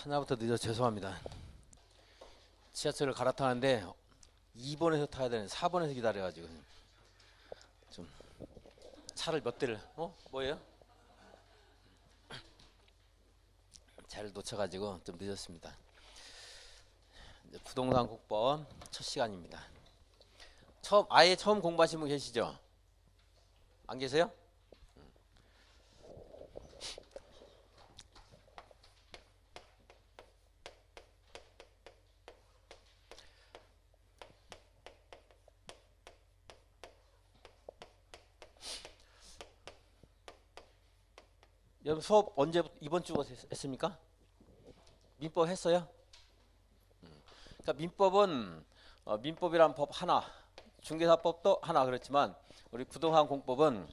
하나부터 늦어서 죄송합니다. 지하철을 갈아타는데 2번에서 타야 되는 4번에서 기다려가지고 좀 차를 몇 대를 뭐예요? 잘 놓쳐가지고 좀 늦었습니다. 이제 부동산 국법 첫 시간입니다. 아예 처음 공부하신 분 계시죠? 안 계세요? 여러분 수업 언제부터 이번 주부터 했습니까? 민법 했어요? 그러니까 민법은 민법이란 법 하나, 중개사법도 하나 그렇지만 우리 부동산 공법은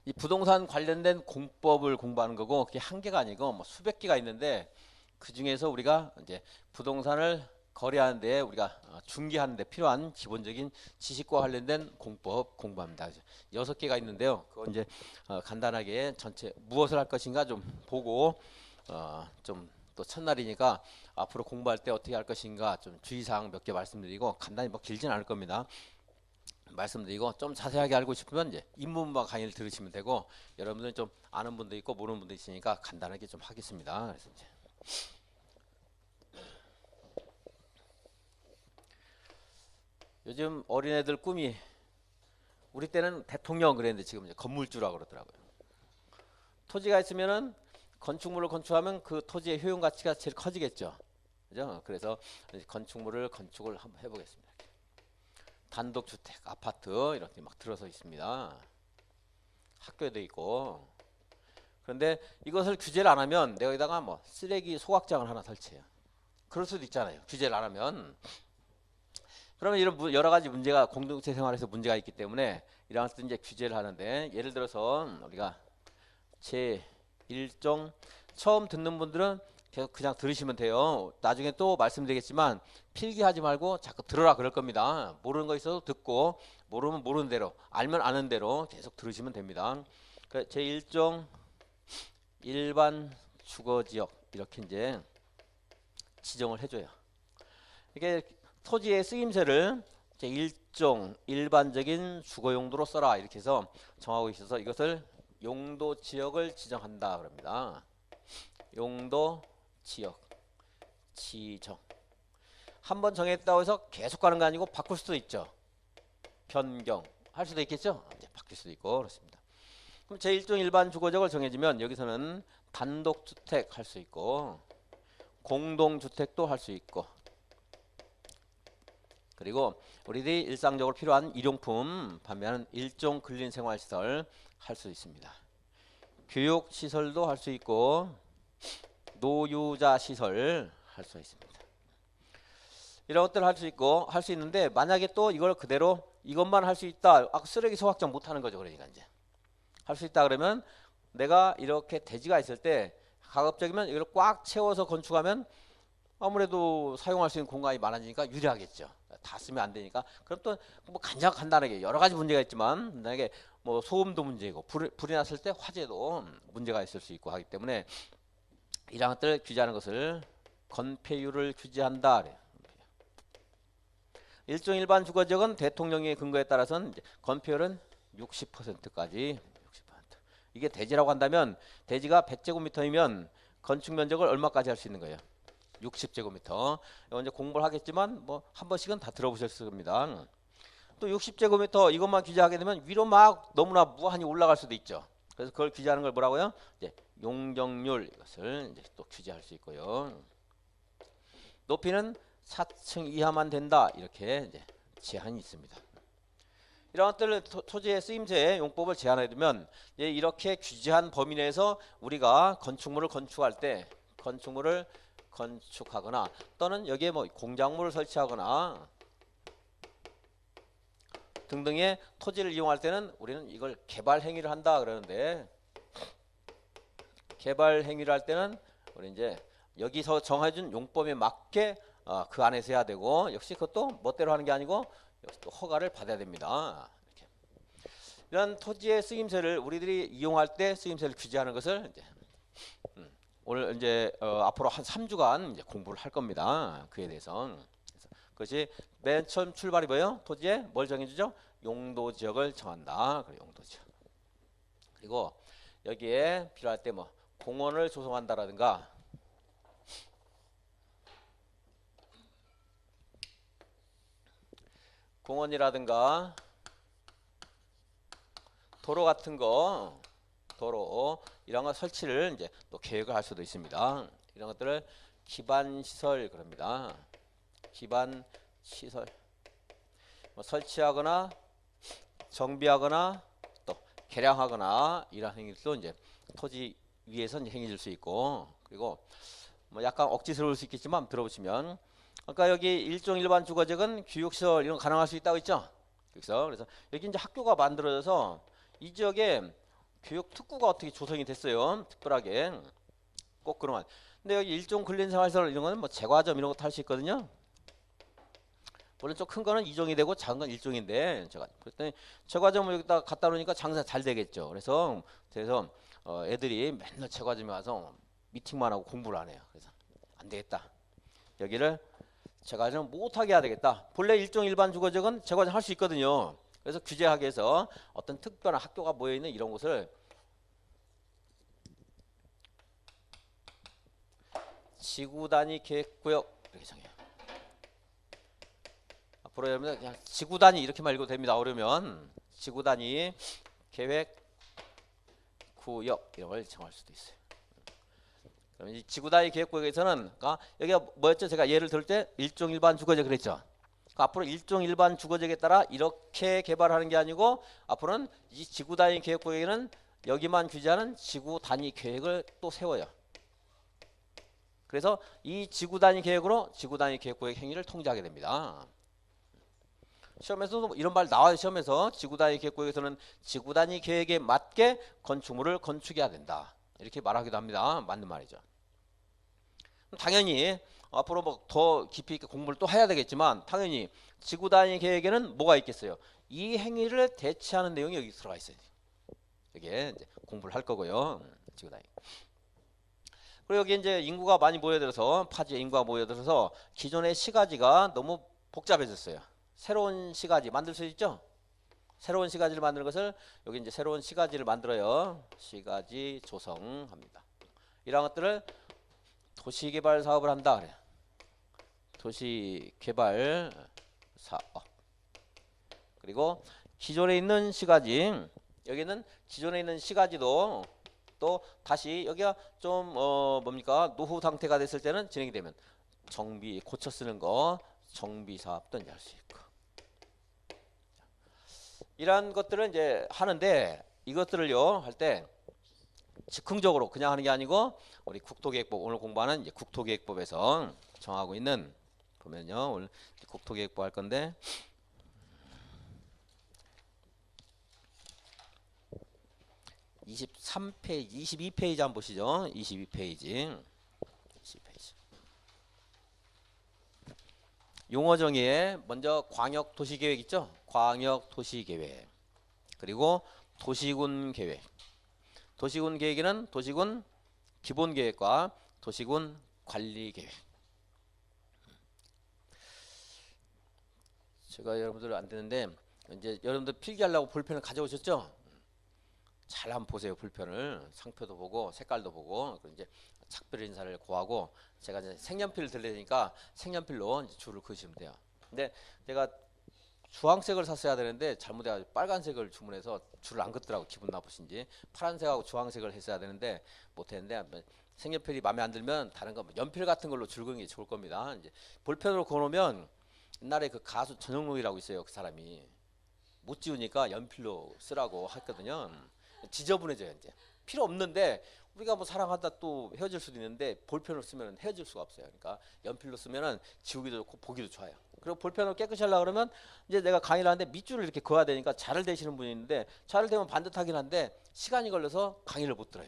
이 부동산 관련된 공법을 공부하는 거고 그게 한 개가 아니고 뭐 수백 개가 있는데 그 중에서 우리가 이제 부동산을 거래하는 데 우리가 중개하는 데 필요한 기본적인 지식과 관련된 공법 공부합니다. 6개가 있는데요. 그거 이제 간단하게 전체 무엇을 할 것인가 좀 보고 좀 또 첫날이니까 앞으로 공부할 때 어떻게 할 것인가 좀 주의사항 몇 개 말씀드리고 간단히 뭐 길진 않을 겁니다. 말씀드리고 좀 자세하게 알고 싶으면 이제 입문만 강의를 들으시면 되고 여러분들은 좀 아는 분도 있고 모르는 분도 있으니까 간단하게 좀 하겠습니다. 그래서 이제 요즘 어린애들 꿈이 우리 때는 대통령 그랬는데 지금 이제 건물주라고 그러더라고요. 토지가 있으면은 건축물을 건축하면 그 토지의 효용 가치가 제일 커지겠죠. 그죠? 그래서 건축물을 건축을 한번 해보겠습니다. 단독주택, 아파트 이렇게 막 들어서 있습니다. 학교에도 있고. 그런데 이것을 규제를 안 하면 내가 여기다가 뭐 쓰레기 소각장을 하나 설치해요. 그럴 수도 있잖아요. 규제를 안 하면. 그러면 이런 여러 가지 문제가 공동체 생활에서 문제가 있기 때문에 이런 것도 이제 규제를 하는데 예를 들어서 우리가 제 1종 처음 듣는 분들은 계속 그냥 들으시면 돼요. 나중에 또 말씀드리겠지만 필기하지 말고 자꾸 들어라 그럴 겁니다. 모르는 거 있어도 듣고 모르면 모르는 대로 알면 아는 대로 계속 들으시면 됩니다. 제 1종 일반 주거지역 이렇게 이제 지정을 해줘요. 이게 토지의 쓰임새를 제 1종 일반적인 주거용도로 써라 이렇게 해서 정하고 있어서 이것을 용도 지역을 지정한다 그럽니다. 용도 지역 지정. 한번 정했다고 해서 계속 가는 거 아니고 바꿀 수도 있죠. 변경 할 수도 있겠죠. 이제 바뀔 수도 있고 그렇습니다. 그럼 제1종 일반 주거지역을 정해지면 여기서는 단독주택 할 수 있고 공동주택도 할 수 있고 그리고 우리들이 일상적으로 필요한 일용품 판매하는 일종 근린생활시설 할 수 있습니다. 교육시설도 할 수 있고 노유자시설 할 수 있습니다. 이런 것들을 할 수 있고 할 수 있는데 만약에 또 이걸 그대로 이것만 할 수 있다. 쓰레기 소각장 못하는 거죠. 그러니까 이제 할 수 있다 그러면 내가 이렇게 대지가 있을 때 가급적이면 이걸 꽉 채워서 건축하면 아무래도 사용할 수 있는 공간이 많아지니까 유리하겠죠. 다 쓰면 안 되니까. 그럼 또 뭐 간단하게 여러 가지 문제가 있지만 만약에 뭐 소음도 문제고 불이 났을 때 화재도 문제가 있을 수 있고 하기 때문에 이런 것들을 규제하는 것을 건폐율을 규제한다. 일종 일반 주거지역은 대통령의 근거에 따라서는 건폐율은 60%까지 60%. 이게 대지라고 한다면 대지가 100제곱미터이면 건축 면적을 얼마까지 할 수 있는 거예요? 60제곱미터. 이거 이제 공부를 하겠지만 뭐 한 번씩은 다 들어보셨을 겁니다. 또 60제곱미터 이것만 규제하게 되면 위로 막 너무나 무한히 올라갈 수도 있죠. 그래서 그걸 규제하는 걸 뭐라고요? 이제 용적률 이것을 이제 또 규제할 수 있고요. 높이는 4층 이하만 된다 이렇게 이제 제한이 있습니다. 이런 것들을 토지의 쓰임새 용법을 제한해 두면 이렇게 규제한 범위 내에서 우리가 건축물을 건축할 때 건축물을 건축하거나 또는 여기에 뭐 공작물을 설치하거나 등등의 토지를 이용할 때는 우리는 이걸 개발 행위를 한다 그러는데 개발 행위를 할 때는 우리 이제 여기서 정해준 용법에 맞게 그 안에서 해야 되고 역시 그것도 멋대로 하는 게 아니고 역시 또 허가를 받아야 됩니다. 이렇게. 이런 토지의 쓰임새를 우리들이 이용할 때 쓰임새를 규제하는 것을 이제 오늘 이제 앞으로 한 3주간 이제 공부를 할 겁니다. 그에 대해서. 그래서 그것이 맨 처음 출발이 뭐예요? 토지에 뭘 정해주죠? 용도 지역을 정한다. 그래, 용도 지역. 그리고 여기에 필요할 때 뭐 공원을 조성한다라든가 공원이라든가 도로 같은 거, 도로 이런 거 설치를 이제 또 계획을 할 수도 있습니다. 이런 것들을 기반 시설 그럽니다. 기반 시설 뭐 설치하거나 정비하거나 또 개량하거나 이런 행위도 이제 토지 위에서 이제 행해질 수 있고, 그리고 뭐 약간 억지스러울 수 있겠지만 들어보시면 아까 여기 일종 일반 주거지역은 교육시설 이런 거 가능할 수 있다고 했죠. 그래서 여기 이제 학교가 만들어져서 이 지역에 교육 특구가 어떻게 조성이 됐어요. 특별하게 꼭 그러면. 근데 여기 일종 근린생활시설 이런 거는 뭐 제과점 이런 것도 할 수 있거든요. 물론 좀 큰 거는 2종이 되고 작은 건 1종인데 제가 그랬더니 제과점을 여기다 갖다 놓으니까 장사 잘 되겠죠. 그래서 애들이 맨날 제과점에 와서 미팅만 하고 공부를 안 해요. 그래서 안 되겠다. 여기를 제과점 못하게 해야 되겠다. 본래 일종 일반 주거지역은 제과점 할 수 있거든요. 그래서 규제하기 위해서 어떤 특별한 학교가 모여있는 이런 곳을 지구단위 계획구역 이렇게 정해요. 앞으로 여러분들 그냥 지구단위 이렇게만 읽어도 됩니다. 어려우면 지구단위 계획구역 이런 걸 정할 수도 있어요. 그럼 이 지구단위 계획구역에서는 여기가 뭐였죠? 제가 예를 들 때 일종 일반 주거지역 그랬죠. 앞으로 일종 일반 주거지역에 따라 이렇게 개발하는 게 아니고 앞으로는 이 지구단위 계획구역에는 여기만 규제하는 지구단위 계획을 또 세워요. 그래서 이 지구단위 계획으로 지구단위 계획구역 행위를 통제하게 됩니다. 시험에서도 이런 말 나와요. 시험에서 지구단위 계획구역에서는 지구단위 계획에 맞게 건축물을 건축해야 된다. 이렇게 말하기도 합니다. 맞는 말이죠. 당연히 앞으로 뭐 더 깊이 있게 공부를 또 해야 되겠지만 당연히 지구단위 계획에는 뭐가 있겠어요? 이 행위를 대체하는 내용이 여기 들어가 있어요. 이게 이제 공부를 할 거고요. 지구단위. 그리고 여기 이제 인구가 많이 모여들어서 파지에 인구가 모여들어서 기존의 시가지가 너무 복잡해졌어요. 새로운 시가지 만들 수 있죠? 새로운 시가지를 만드는 것을 여기 이제 새로운 시가지를 만들어요. 시가지 조성합니다. 이런 것들을 도시개발 사업을 한다 그래요. 도시개발 사업. 그리고 기존에 있는 시가지, 여기는 기존에 있는 시가지도 또 다시 여기가 좀 뭡니까 노후 상태가 됐을 때는 진행이 되면 정비 고쳐 쓰는 거 정비 사업도 이제 할 수 있고 이러한 것들을 이제 하는데 이것들을요 할 때 즉흥적으로 그냥 하는 게 아니고 우리 국토계획법 오늘 공부하는 이제 국토계획법에서 정하고 있는 보면요 오늘 국토계획법 할 건데 23페이지, 22페이지 한번 보시죠. 22페이지. 22페이지. 용어 정의에 먼저 광역도시계획 있죠? 광역도시계획. 그리고 도시군 계획. 도시군 계획에는 도시군 기본계획과 도시군 관리계획. 제가 여러분들 안 되는데 이제 여러분들 필기하려고 볼펜을 가져오셨죠? 잘 한번 보세요. 불편을 상표도 보고 색깔도 보고 이제 작별 인사를 고하고 제가 이제 색연필을 들려니까 색연필로 이제 줄을 그으시면 돼요. 근데 제가 주황색을 샀어야 되는데 잘못해가지고 빨간색을 주문해서 줄을 안 긋더라고. 기분 나쁘신지 파란색하고 주황색을 했어야 되는데 못했는데 색연필이 마음에 안 들면 다른 거 연필 같은 걸로 줄 그는 게 좋을 겁니다. 이제 볼펜으로 그어놓으면 옛날에 그 가수 전영록이라고 있어요. 그 사람이 못 지우니까 연필로 쓰라고 했거든요. 지저분해져요. 이제 필요 없는데 우리가 뭐 사랑하다 또 헤어질 수도 있는데 볼펜으로 쓰면 헤어질 수가 없어요. 그러니까 연필로 쓰면은 지우기도 좋고 보기도 좋아요. 그리고 볼펜으로 깨끗이 하려고 그러면 이제 내가 강의를 하는데 밑줄을 이렇게 그어야 되니까 잘을 대시는 분이 있는데 잘을 대면 반듯하긴 한데 시간이 걸려서 강의를 못 들어요.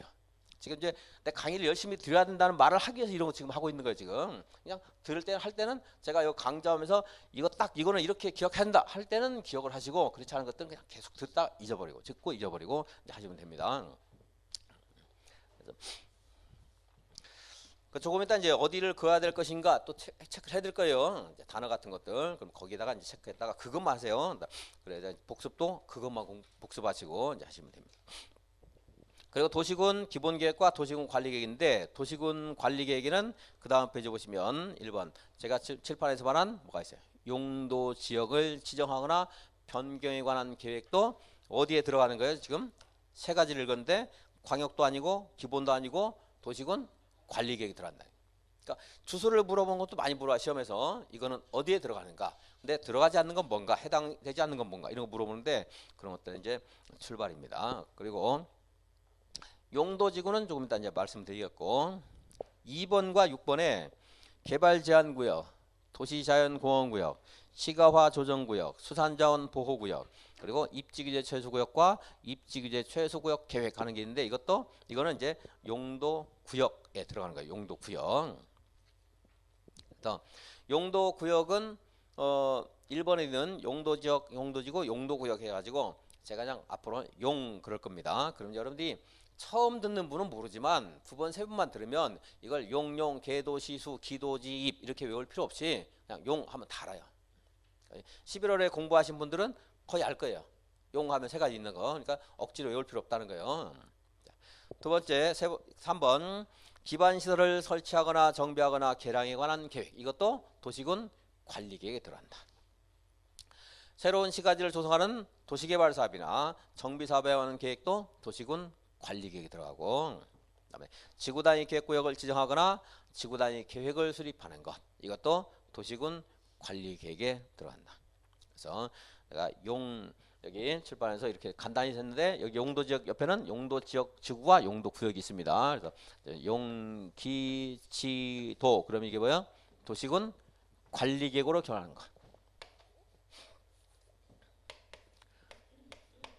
지금 이제 내 강의를 열심히 드려야 된다는 말을 하기 위해서 이런 거 지금 하고 있는 거예요. 지금 그냥 들을 때 할 때는 제가 이 강좌하면서 이거 딱 이거는 이렇게 기억한다 할 때는 기억을 하시고 그렇지 않은 것들은 그냥 계속 듣다 잊어버리고 듣고 잊어버리고 이제 하시면 됩니다. 그래서 조금 이따 이제 어디를 그어야 될 것인가 또 체크를 해드릴 거예요. 이제 단어 같은 것들. 그럼 거기다가 이제 체크했다가 그것만 하세요. 그래서 복습도 그것만 복습하시고 이제 하시면 됩니다. 그리고 도시군 기본계획과 도시군 관리계획인데 도시군 관리계획에는 그 다음 페이지 보시면 1번 제가 칠판에서 말한 뭐가 있어요. 용도 지역을 지정하거나 변경에 관한 계획도 어디에 들어가는 거예요? 지금 세 가지를 읽었는데 광역도 아니고 기본도 아니고 도시군 관리계획이 들어간다. 그러니까 주소를 물어본 것도 많이 물어봐 시험에서 이거는 어디에 들어가는가. 근데 들어가지 않는 건 뭔가 해당되지 않는 건 뭔가 이런 거 물어보는데 그런 것들은 이제 출발입니다. 그리고 용도지구는 조금 이따 이제 말씀드리겠고 2번과 6번에 개발제한구역, 도시자연공원구역, 시가화 조정구역, 수산자원 보호구역 그리고 입지규제 최소구역과 입지규제 최소구역 계획하는 게 있는데 이거는 이제 용도구역에 들어가는 거예요. 용도구역. 그래서 용도구역은 1번에 있는 용도지역, 용도지구, 용도구역 해가지고 제가 그냥 앞으로 용 그럴 겁니다. 그럼 여러분들이 처음 듣는 분은 모르지만 두 번, 세 번만 들으면 이걸 용용, 개도, 시수, 기도, 지입 이렇게 외울 필요 없이 그냥 용 하면 다 알아요. 11월에 공부하신 분들은 거의 알 거예요. 용 하면 세 가지 있는 거. 그러니까 억지로 외울 필요 없다는 거예요. 두 번째, 3번 기반시설을 설치하거나 정비하거나 개량에 관한 계획. 이것도 도시군 관리계획에 들어간다. 새로운 시가지를 조성하는 도시개발사업이나 정비사업에 관한 계획도 도시군 관리계획에 들어가고 그다음에 지구단위 계획구역을 지정하거나 지구단위 계획을 수립하는 것 이것도 도시군 관리계획에 들어간다. 그래서 내가 여기 출판에서 이렇게 간단히 했는데 여기 용도지역 옆에는 용도지역 지구와 용도구역이 있습니다. 그래서 용기지도 그러면 이게 뭐야? 도시군 관리계획으로 결하는 것.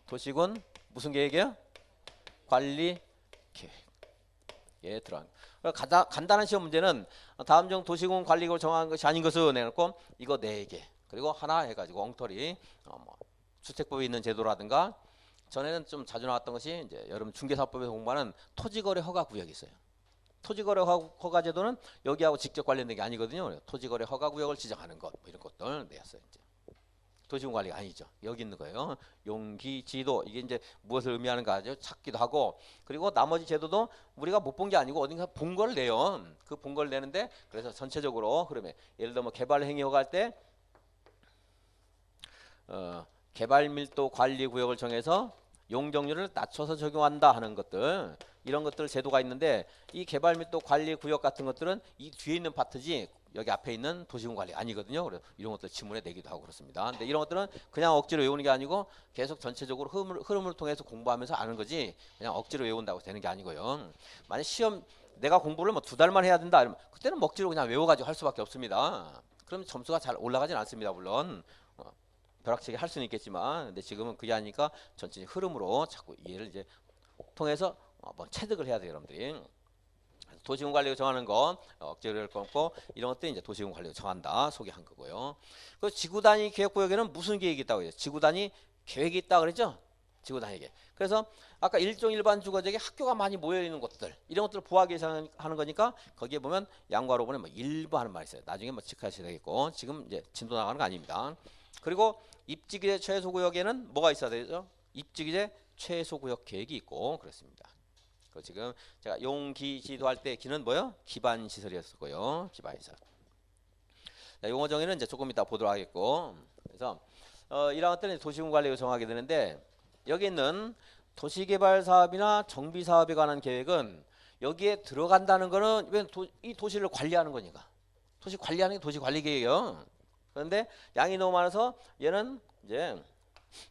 도시군 무슨 계획이에요? 관리 계획에 들어간. 간단한 시험 문제는 다음 중 도시군 관리계획을 정하는 것이 아닌 것을 내놓고 이거 4개 그리고 하나 해가지고 엉터리 뭐 주택법에 있는 제도라든가 전에는 좀 자주 나왔던 것이 이제 여러분 중개사법에서 공부하는 토지거래 허가 구역이 있어요. 토지거래 허가 제도는 여기하고 직접 관련된 게 아니거든요. 토지거래 허가 구역을 지정하는 것 뭐 이런 것들 내었어요. 이제. 도시군 관리가 아니죠. 여기 있는 거예요. 용기지도 이게 이제 무엇을 의미하는가 하죠. 찾기도 하고 그리고 나머지 제도도 우리가 못 본 게 아니고 어딘가 본 걸 내요. 그 본 걸 내는데 그래서 전체적으로 흐름에 예를 들어 뭐 개발 행위 허가할 때 개발 밀도 관리 구역을 정해서 용적률을 낮춰서 적용한다 하는 것들 이런 것들 제도가 있는데 이 개발 밀도 관리 구역 같은 것들은 이 뒤에 있는 파트지 여기 앞에 있는 도시군 관리 아니거든요. 그래서 이런 것들 지문에 내기도 하고 그렇습니다. 근데 이런 것들은 그냥 억지로 외우는 게 아니고 계속 전체적으로 흐름을 통해서 공부하면서 아는 거지 그냥 억지로 외운다고 되는 게 아니고요. 만약 시험 내가 공부를 뭐 2달만 해야 된다 이러면 그때는 억지로 그냥 외워가지고 할 수밖에 없습니다. 그럼 점수가 잘 올라가진 않습니다. 물론 벼락치기 할 수는 있겠지만 근데 지금은 그게 아니니까 전체 흐름으로 자꾸 이해를 이제 통해서 뭐 체득을 해야 돼요. 여러분들이. 도시군 관리를 정하는 거 억지를 끊고 이런 것들이 이제 도시군 관리를 정한다 소개한 거고요. 그 지구단위 계획구역에는 무슨 계획이 있다고 해요? 지구단위 계획이 있다 그랬죠? 지구단위 계획. 그래서 아까 일종 일반 주거지역에 학교가 많이 모여 있는 곳들 이런 것들을 부하 계산하는 거니까 거기에 보면 양괄호 보면 뭐 일부 하는 말이 있어요. 나중에 뭐 체크하셔야 되겠고 지금 이제 진도 나가는 거 아닙니다. 그리고 입지규제 최소구역에는 뭐가 있어야 되죠? 입지규제 최소구역 계획이 있고 그렇습니다. 지금 제가 용기지도 할 때 기는 뭐요? 기반시설이었고요. 기반시설. 용어 정의는 이제 조금 이따 보도록 하겠고 그래서 이런 것들은 도시군 관리를 정하게 되는데 여기 있는 도시개발사업이나 정비사업에 관한 계획은 여기에 들어간다는 거는 이 도시를 관리하는 거니까 도시 관리하는 게 도시관리계획이에요. 그런데 양이 너무 많아서 얘는 이제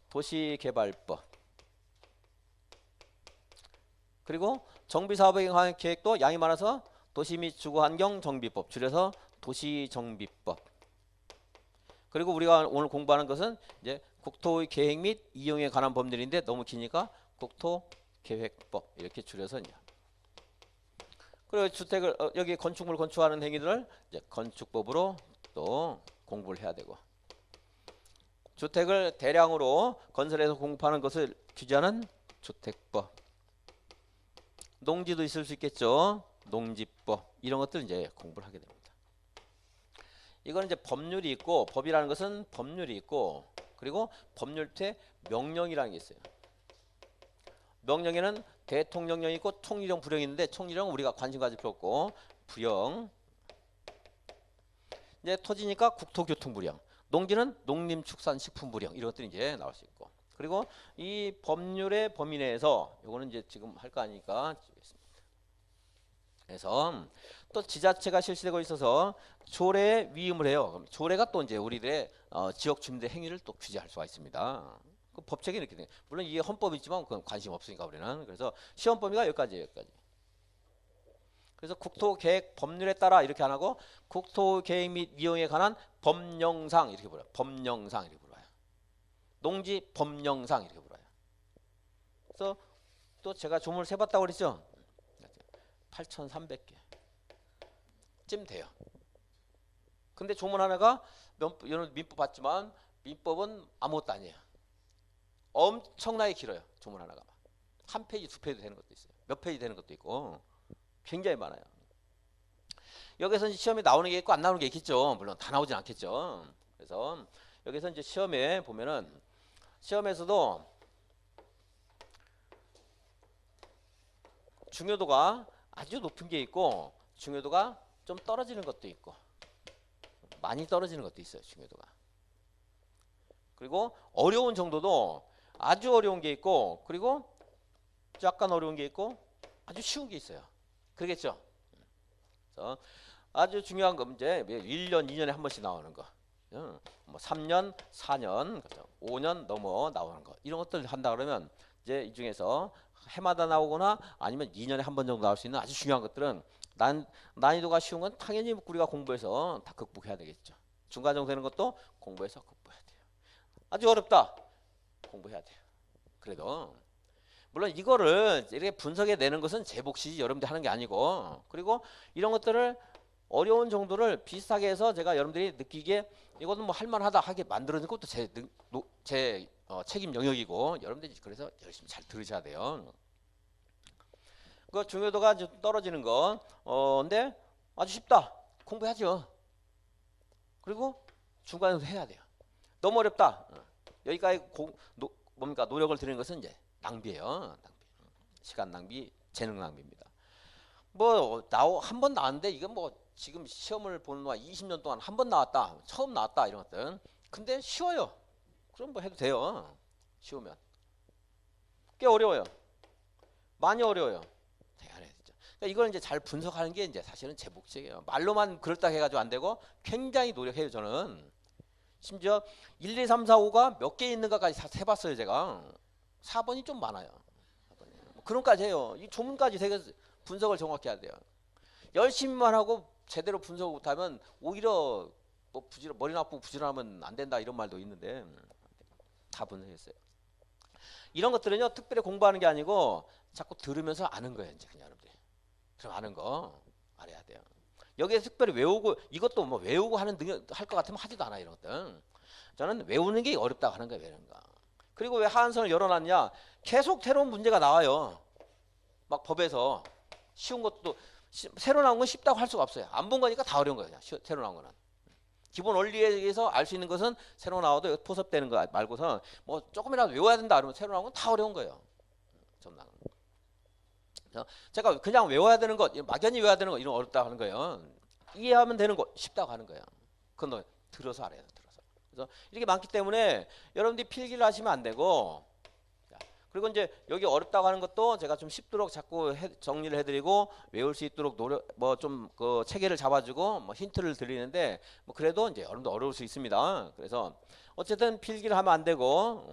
도시개발법 그리고 정비사업에 관한 계획도 양이 많아서 도시 및 주거환경정비법 줄여서 도시정비법 그리고 우리가 오늘 공부하는 것은 이제 국토의 계획 및 이용에 관한 법률인데 너무 기니까 국토계획법 이렇게 줄여서 이제 그리고 주택을 여기 건축물 건축하는 행위들을 이제 건축법으로 또 공부를 해야 되고 주택을 대량으로 건설해서 공급하는 것을 규제하는 주택법 농지도 있을 수 있겠죠. 농지법 이런 것들 이제 공부를 하게 됩니다. 이거는 이제 법률이 있고, 법이라는 것은 법률이 있고, 그리고 법률 밑에 명령이라는 게 있어요. 명령에는 대통령령이 있고 총리령, 부령이 있는데 총리령은 우리가 관심 가질 필요 없고, 부령. 이제 토지니까 국토교통부령, 농지는 농림축산식품부령 이런 것들이 이제 나올 수 있고, 그리고 이 법률의 범위 내에서 요거는 이제 지금 할 거 아니니까 찍겠습니다. 그래서 또 지자체가 실시되고 있어서 조례에 위임을 해요. 그럼 조례가 또 이제 우리들의 지역 주민들의 행위를 또 규제할 수가 있습니다. 그 법책이 이렇게 돼요. 물론 이게 헌법이 있지만 그건 관심 없으니까 우리는. 그래서 시험 범위가 여기까지예요. 여기까지. 그래서 국토계획 법률에 따라 이렇게 안 하고 국토계획 및 이용에 관한 법령상 이렇게 불러요. 법령상 이렇게 불러요. 농지 법령상 이렇게 불러요. 그래서 또 제가 조문을 세봤다고 그랬죠. 8,300개 쯤 돼요. 근데 조문 하나가 여러분 민법 봤지만 민법은 아무것도 아니에요. 엄청나게 길어요. 조문 하나가 한 페이지, 두 페이지 되는 것도 있어요. 몇 페이지 되는 것도 있고 굉장히 많아요. 여기서 이제 시험에 나오는 게 있고 안 나오는 게 있겠죠. 물론 다 나오진 않겠죠. 그래서 여기서 이제 시험에 보면은 시험에서도 중요도가 아주 높은 게 있고 중요도가 좀 떨어지는 것도 있고 많이 떨어지는 것도 있어요. 중요도가. 그리고 어려운 정도도 아주 어려운 게 있고 그리고 약간 어려운 게 있고 아주 쉬운 게 있어요. 그러겠죠? 그래서 아주 중요한 거 이제 1년, 2년에 한 번씩 나오는 거. 뭐 3년, 4년, 5년 넘어 나오는 거. 이런 것들 한다 그러면 이제 이 중에서 해마다 나오거나 아니면 2년에 한 번 정도 나올 수 있는 아주 중요한 것들은 난이도가 쉬운 건 당연히 우리가 공부해서 다 극복해야 되겠죠. 중간 정도 되는 것도 공부해서 극복해야 돼요. 아주 어렵다. 공부해야 돼요. 그래도 물론 이거를 이렇게 분석해 내는 것은 제 몫이지 여러분들이 하는 게 아니고 그리고 이런 것들을 어려운 정도를 비슷하게 해서 제가 여러분들이 느끼기에 이것은 뭐 할만하다 하게 만들어낸 것도 제 책임 영역이고 여러분들이 그래서 열심히 잘 들으셔야 돼요. 그 중요도가 좀 떨어지는 거 근데 아주 쉽다. 공부해야죠. 그리고 중간에서 해야 돼요. 너무 어렵다. 여기까지 뭡니까 노력을 들이는 것은 이제 낭비예요. 낭비. 시간 낭비, 재능 낭비입니다. 뭐 한 번 나왔는데 이건 뭐 지금 시험을 보는 동안 20년 동안 한 번 나왔다, 처음 나왔다 이런 것들. 근데 쉬워요. 그럼 뭐 해도 돼요. 쉬우면. 꽤 어려워요. 많이 어려워요. 그러니까 이걸 이제 잘 분석하는 게 이제 사실은 제 몫이에요. 말로만 그럴다 해가지고 안 되고 굉장히 노력해요 저는. 심지어 1, 2, 3, 4, 5가 몇 개 있는가까지 다 해봤어요 제가. 4번이 좀 많아요. 4번이. 그런까지 해요. 이 조문까지 되게 분석을 정확히 해야 돼요. 열심히만 하고 제대로 분석 못하면 오히려 뭐 머리 나쁘고 부지런하면 안 된다 이런 말도 있는데 다 분석했어요. 이런 것들은요 특별히 공부하는 게 아니고 자꾸 들으면서 아는 거예요. 이제 그냥 여러분들이. 그럼 아는 거 알아야 돼요. 여기에 특별히 외우고 이것도 뭐 외우고 하는 능력 할 것 같으면 하지도 않아 이런 것들. 저는 외우는 게 어렵다고 하는 거예요. 외우는가. 그리고 왜 하한선을 열어놨냐? 계속 새로운 문제가 나와요. 막 법에서 쉬운 것도 새로 나온 건 쉽다고 할 수가 없어요. 안 본 거니까 다 어려운 거예요. 새로 나온 거는. 기본 원리에 의해서 알 수 있는 것은 새로 나와도 포섭되는 거 말고서 뭐 조금이라도 외워야 된다 그러면 새로 나온 건 다 어려운 거예요. 전망은. 제가 그냥 외워야 되는 것, 막연히 외워야 되는 것 이런 어렵다고 하는 거예요. 이해하면 되는 것 쉽다고 하는 거예요. 그건 들어서 알아야 돼. 들어서. 그래서 이렇게 많기 때문에 여러분들이 필기를 하시면 안 되고 그리고 이제 여기 어렵다고 하는 것도 제가 좀 쉽도록 자꾸 정리를 해드리고 외울 수 있도록 노력 뭐 좀 그 체계를 잡아주고 뭐 힌트를 드리는데 뭐 그래도 이제 여러분도 어려울 수 있습니다. 그래서 어쨌든 필기를 하면 안 되고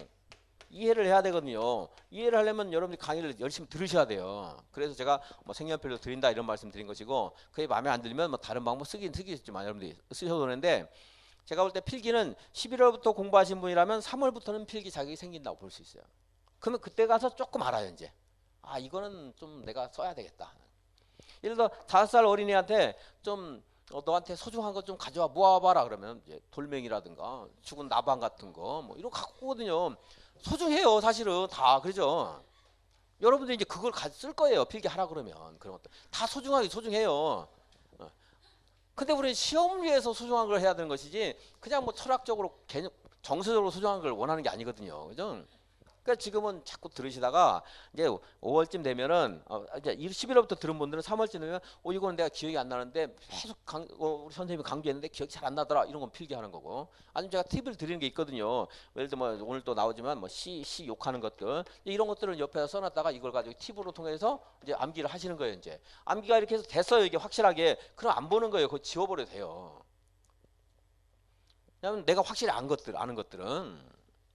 이해를 해야 되거든요. 이해를 하려면 여러분들이 강의를 열심히 들으셔야 돼요. 그래서 제가 뭐 색연필로 드린다 이런 말씀 드린 것이고 그게 마음에 안 들면 뭐 다른 방법 쓰겠지만 여러분들이 쓰셔도 되는데 제가 볼 때 필기는 11월부터 공부하신 분이라면 3월부터는 필기 자격이 생긴다고 볼 수 있어요. 그러면 그때 가서 조금 알아요 이제. 아 이거는 좀 내가 써야 되겠다. 예를 들어 5살 어린이한테 좀 너한테 소중한 거 좀 가져와 모아봐라 그러면 이제 돌멩이라든가 죽은 나방 같은 거 뭐 이런 거 갖고 오거든요. 소중해요 사실은 다 그러죠. 여러분들이 이제 그걸 쓸 거예요. 필기하라 그러면. 그런 것들 다 소중하게 소중해요. 근데 우리는 시험을 위해서 소중한 걸 해야 되는 것이지 그냥 뭐 철학적으로 개념 정서적으로 소중한 걸 원하는 게 아니거든요. 그죠? 그러니까 지금은 자꾸 들으시다가 이제 5월쯤 되면은 이제 11월부터 들은 분들은 3월쯤 되면 이거는 내가 기억이 안 나는데 계속 우리 선생님이 강조했는데 기억이 잘 안 나더라. 이런 건 필기하는 거고. 아니면 제가 팁을 드리는 게 있거든요. 예를 들어 뭐 오늘 또 나오지만 뭐 시 욕하는 것들 이런 것들을 옆에다 써놨다가 이걸 가지고 팁으로 통해서 이제 암기를 하시는 거예요. 이제 암기가 이렇게 해서 됐어요. 이게 확실하게. 그럼 안 보는 거예요. 그거 지워버려도 돼요. 왜냐면 내가 확실히 아는 것들은.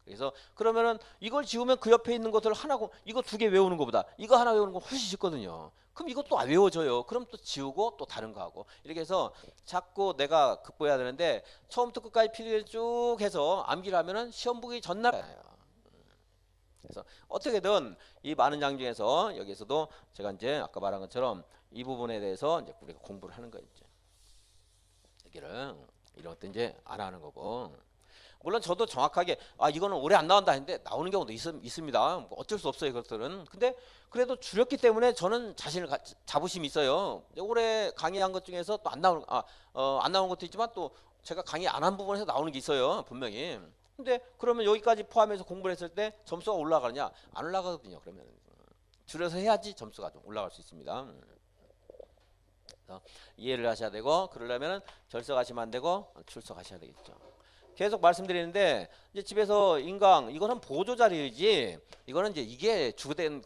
그래서 그러면은 이걸 지우면 그 옆에 있는 것들 하나 이거 2개 외우는 것보다 이거 하나 외우는 거 훨씬 쉽거든요. 그럼 이것도 외워져요. 그럼 또 지우고 또 다른 거 하고 이렇게 해서 자꾸 내가 극복해야 되는데 처음부터 끝까지 필기를 쭉 해서 암기를 하면은 시험 보기 전날 그래서 어떻게든 이 많은 장 중에서 여기에서도 제가 이제 아까 말한 것처럼 이 부분에 대해서 이제 우리가 공부를 하는 거예요. 이제 여기를 이런 것도 이제 안 하는 거고. 물론 저도 정확하게 이거는 오래 안 나온다 했는데 나오는 경우도 있습니다. 뭐 어쩔 수 없어요. 그것들은. 근데 그래도 줄였기 때문에 저는 자부심이 있어요. 올해 강의한 것 중에서 또 안 나오는 것도 있지만 또 제가 강의 안 한 부분에서 나오는 게 있어요. 분명히. 근데 그러면 여기까지 포함해서 공부를 했을 때 점수가 올라가느냐? 안 올라가거든요. 그러면 줄여서 해야지 점수가 좀 올라갈 수 있습니다. 그래서 이해를 하셔야 되고 그러려면 절석하시면 안 되고 출석하셔야 되겠죠. 계속 말씀드리는데 이제 집에서 인강 이거는 보조 자료이지 이거는 이제 이게 주된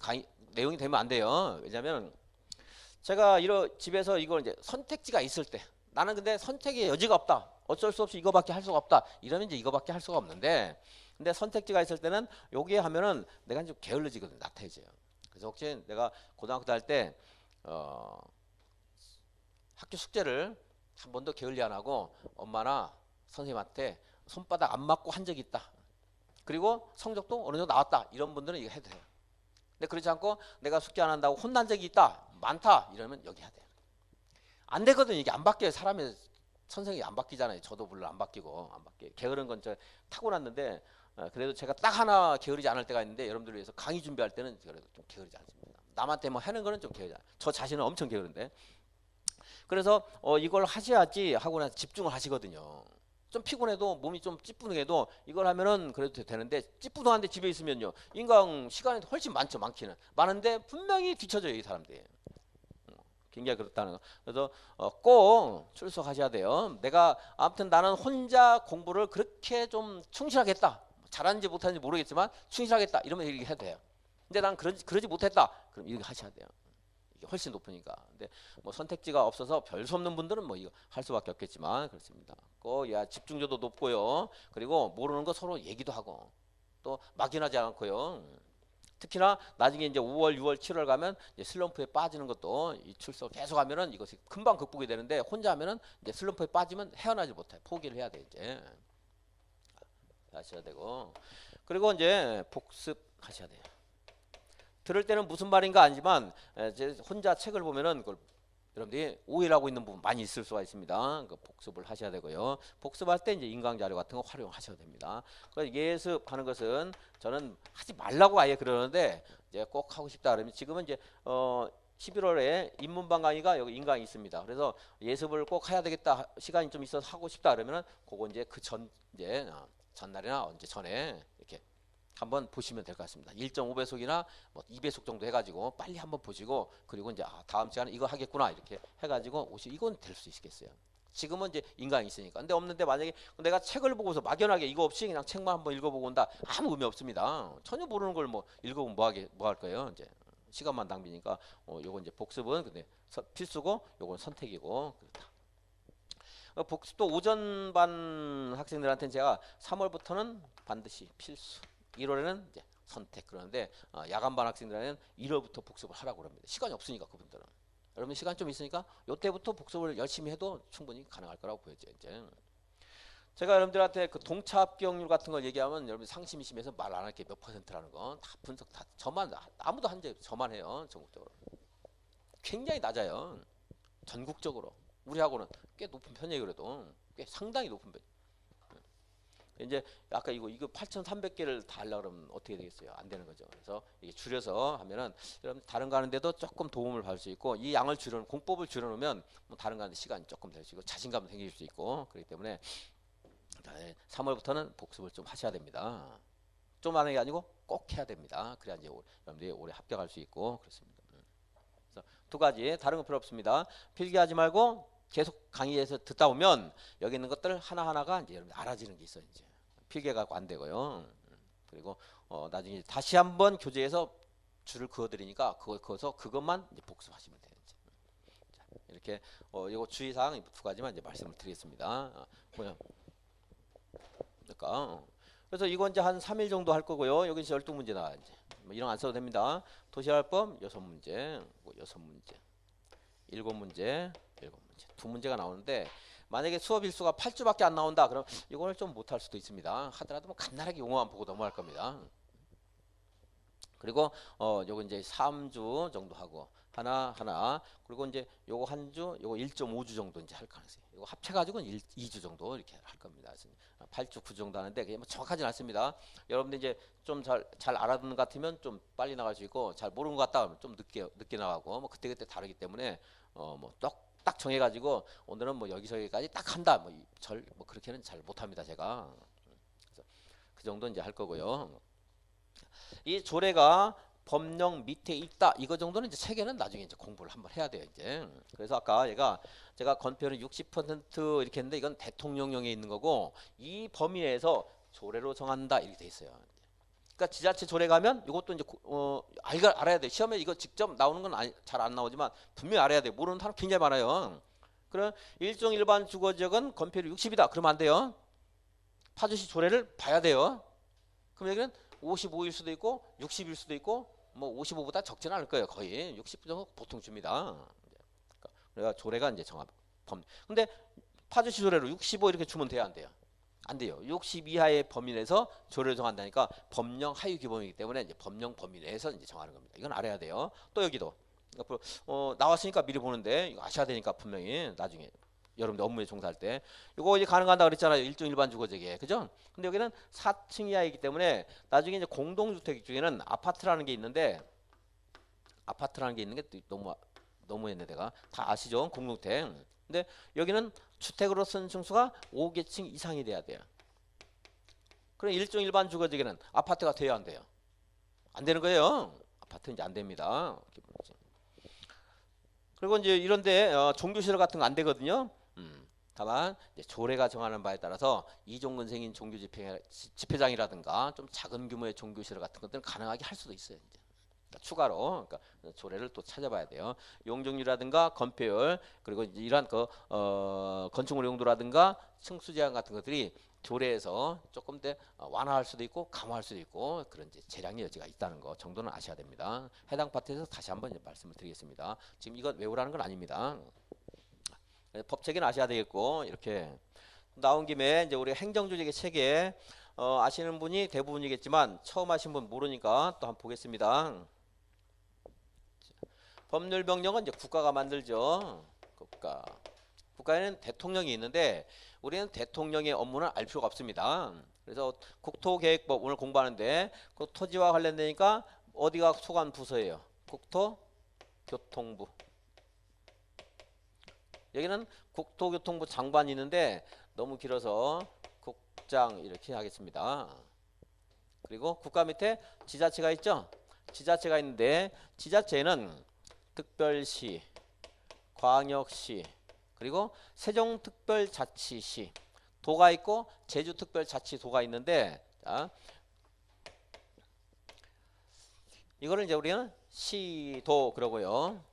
내용이 되면 안 돼요. 왜냐하면 제가 집에서 이걸 이제 선택지가 있을 때 나는 근데 선택의 여지가 없다. 어쩔 수 없이 이거밖에 할 수가 없다. 이러면 이제 이거밖에 할 수가 없는데 근데 선택지가 있을 때는 여기에 하면은 내가 좀 게을러지거든. 나태해져요. 그래서 혹시 내가 고등학교 다닐 때 학교 숙제를 한 번도 게을리 안 하고 엄마나 선생님한테 손바닥 안 맞고 한 적이 있다. 그리고 성적도 어느 정도 나왔다. 이런 분들은 이거 해도 돼요. 근데 그렇지 않고 내가 숙제 안 한다고 혼난 적이 있다. 많다. 이러면 여기 해야 돼요. 안 되거든요. 이게 안 바뀌어요. 사람의 선생이 안 바뀌잖아요. 저도 물론 안 바뀌고 안 바뀌어요. 게으른 건 저 타고났는데 그래도 제가 딱 하나 게으르지 않을 때가 있는데 여러분들을 위해서 강의 준비할 때는 그래도 좀 게으르지 않습니다. 남한테 뭐 하는 거는 좀 게으르지 않아요. 저 자신은 엄청 게으른데 그래서 이걸 하셔야지 하고 나서 집중을 하시거든요. 좀 피곤해도 몸이 좀 찌뿌둥해도 이걸 하면은 그래도 되는데 찌뿌둥한데 집에 있으면요 인강 시간이 훨씬 많기는 많은데 분명히 뒤쳐져요. 이 사람들이. 굉장히 그렇다는 거. 그래서 꼭 출석하셔야 돼요. 내가 아무튼 나는 혼자 공부를 그렇게 좀 충실하겠다. 잘하는지 못하는지 모르겠지만 충실하겠다. 이러면 이렇게 해도 돼요. 근데 난 그러지 못했다. 그럼 이렇게 하셔야 돼요. 이게 훨씬 높으니까. 근데 뭐 선택지가 없어서 별 수 없는 분들은 뭐 이거 할 수밖에 없겠지만 그렇습니다. 꼭 집중도도 높고요. 그리고 모르는 거 서로 얘기도 하고 또 막연하지 않고요. 특히나 나중에 이제 5월, 6월, 7월 가면 이제 슬럼프에 빠지는 것도 이 출석 계속 하면은 이것이 금방 극복이 되는데 혼자 하면은 이제 슬럼프에 빠지면 헤어나지 못해. 포기를 해야 돼 이제. 하셔야 되고 그리고 이제 복습하셔야 돼요. 들을 때는 무슨 말인가 아니지만 혼자 책을 보면은 그걸 여러분들이 오해를 하고 있는 부분 많이 있을 수가 있습니다. 그 복습을 하셔야 되고요. 복습할 때 이제 인강 자료 같은 거 활용하셔야 됩니다. 그래서 예습하는 것은 저는 하지 말라고 아예 그러는데 이제 꼭 하고 싶다 그러면 지금은 이제 11월에 인문방 강의가 여기 인강이 있습니다. 그래서 예습을 꼭 해야 되겠다 시간이 좀 있어서 하고 싶다 그러면은 그거 이제 이제 전날이나 언제 전에 이렇게 한번 보시면 될 것 같습니다. 1.5배속이나 뭐 2배속 정도 해가지고 빨리 한번 보시고 그리고 이제 다음 시간에 이거 하겠구나 이렇게 해가지고 이건 될 수 있겠어요. 지금은 이제 인강이 있으니까. 근데 없는데 만약에 내가 책을 보고서 막연하게 이거 없이 그냥 책만 한번 읽어보고 온다. 아무 의미 없습니다. 전혀 모르는 걸 뭐 읽어보면 뭐 할 거예요. 이제 시간만 낭비니까 요건 이제 복습은 근데 필수고 요건 선택이고 그렇다. 복습도 오전반 학생들한테는 제가 3월부터는 반드시 필수. 1월에는 이제 선택 그러는데 야간반 학생들에는 1월부터 복습을 하라고 합니다. 시간이 없으니까 그분들은. 여러분 시간 좀 있으니까 요때부터 복습을 열심히 해도 충분히 가능할 거라고 보여져요. 이제 제가 여러분들한테 그 동차 합격률 같은 걸 얘기하면 여러분 상심이 심해서 말 안 할게 몇 %라는 거 다 분석 다 저만 아무도 한 적 저만 해요. 전국적으로 굉장히 낮아요. 전국적으로 우리하고는 꽤 높은 편이에요. 그래도 꽤 상당히 높은 편. 이제 아까 이거 8,300개를 다 하려고 그러면 어떻게 되겠어요? 안 되는 거죠. 그래서 이게 줄여서 하면은 여러분 다른 거 하는데도 조금 도움을 받을 수 있고, 이 양을 공법을 줄여놓으면 뭐 다른 거 하는데 시간이 조금 될 수 있고 자신감 생길 수 있고, 그렇기 때문에 3월부터는 복습을 좀 하셔야 됩니다. 좀 하는 게 아니고 꼭 해야 됩니다. 그래야 이제 여러분들이 올해 합격할 수 있고 그렇습니다. 그래서 두 가지, 다른 거 필요 없습니다. 필기하지 말고 계속 강의에서 듣다 보면 여기 있는 것들 하나하나가 이제 여러분 알아지는 게 있어요. 이제 필기가 안 되고요. 그리고 나중에 다시 한번 교재에서 줄을 그어드리니까 그어서 그것만 이제 복습하시면 돼요. 이제. 자, 이렇게 이거 주의사항 두 가지만 이제 말씀을 드리겠습니다. 그러니까 그래서 이건 이제 한 3일 정도 할 거고요. 여기 이제 12문제 나와 이제. 뭐 이런 거 안 써도 됩니다. 도시활법 6문제, 6문제, 7문제, 7문제. 두 문제가 나오는데 만약에 수업 일수가 8주밖에 안 나온다. 그럼 이거를 좀 못할 수도 있습니다. 하더라도 뭐 간단하게 용어만 보고 넘어갈 겁니다. 그리고 요거 이제 3주 정도 하고 하나 그리고 이제 요거 한 주, 요거 1.5주 정도 이제 할 가능성이. 이거 합쳐 가지고는 2주 정도 이렇게 할 겁니다. 8주 9주 정도 하는데 그게 뭐 정확하진 않습니다. 여러분들 이제 좀 잘 알아듣는 것 같으면 좀 빨리 나갈 수 있고, 잘 모르는 것 같다 하면 좀 늦게 나가고, 뭐 그때그때 다르기 때문에 뭐 딱 정해 가지고 오늘은 뭐 여기서 여기까지 딱 한다. 뭐 그렇게는 잘 못 합니다, 제가. 그래서 그 정도 이제 할 거고요. 이 조례가 법령 밑에 있다. 이거 정도는 이제 체계는 나중에 이제 공부를 한번 해야 돼요, 이제. 그래서 아까 제가 건표는 60% 이렇게 했는데 이건 대통령령에 있는 거고, 이 범위 내에서 조례로 정한다 이렇게 돼 있어요. 그러니까 지자체 조례 가면 이것도 이제 알아야 돼. 시험에 이거 직접 나오는 건 잘 안 나오지만 분명히 알아야 돼. 모르는 사람 굉장히 많아요. 그럼 일종 일반 주거 지역은 건폐율 60이다. 그러면 안 돼요. 파주시 조례를 봐야 돼요. 그럼 여기는 55일 수도 있고 60일 수도 있고 뭐 55보다 적지는 않을 거예요. 거의 60 정도 보통 줍니다. 그러니까 조례가 이제 근데 파주시 조례로 65 이렇게 주면 돼요, 안 돼요? 안 돼요. 60 이하의 범위 내에서 조례를 정한다니까 법령 하위 규범이기 때문에 이제 법령 범위 내에서 이제 정하는 겁니다. 이건 알아야 돼요. 또 여기도 나왔으니까 미리 보는데 이거 아셔야 되니까 분명히 나중에 여러분들 업무에 종사할 때 이거 이제 가능하다 그랬잖아요. 일종 일반 주거지에, 그죠? 근데 여기는 4층 이하이기 때문에 나중에 이제 공동주택 중에는 아파트라는 게 있는데, 아파트라는 게 있는 게 너무했네 내가. 다 아시죠? 공동주택. 근데 여기는 주택으로 쓴 층수가 5계층 이상이 돼야 돼요. 그럼 일종 일반 주거지에는 아파트가 돼야 안 돼요? 안 되는 거예요. 아파트는 이제 안 됩니다. 그리고 이제 이런데 종교시설 같은 거 안 되거든요. 다만 이제 조례가 정하는 바에 따라서 이종근생인 종교 집회장이라든가 좀 작은 규모의 종교시설 같은 것들은 가능하게 할 수도 있어요. 이제. 그러니까 추가로 조례를 또 찾아봐야 돼요. 용적률이라든가 건폐율, 그리고 이제 이러한 건축물 용도라든가 층수 제한 같은 것들이 조례에서 조금 더 완화할 수도 있고 강화할 수도 있고 그런 이제 재량의 여지가 있다는 거 정도는 아셔야 됩니다. 해당 파트에서 다시 한번 이제 말씀을 드리겠습니다. 지금 이거 외우라는 건 아닙니다. 법체계는 아셔야 되겠고, 이렇게 나온 김에 이제 우리 행정조직의 체계 아시는 분이 대부분이겠지만 처음 하신 분 모르니까 또 한번 보겠습니다. 법률명령은 이제 국가가 만들죠. 국가에는 대통령이 있는데 우리는 대통령의 업무는 알 필요가 없습니다. 그래서 국토계획법 오늘 공부하는데 그 토지와 관련되니까 어디가 소관 부서예요? 국토교통부. 여기는 국토교통부 장관이 있는데 너무 길어서 국장 이렇게 하겠습니다. 그리고 국가 밑에 지자체가 있죠. 지자체가 있는데 지자체는 특별시, 광역시, 그리고 세종특별자치시, 도가 있고 제주특별자치도가 있는데, 자, 이거를 이제 우리는 시도 그러고요.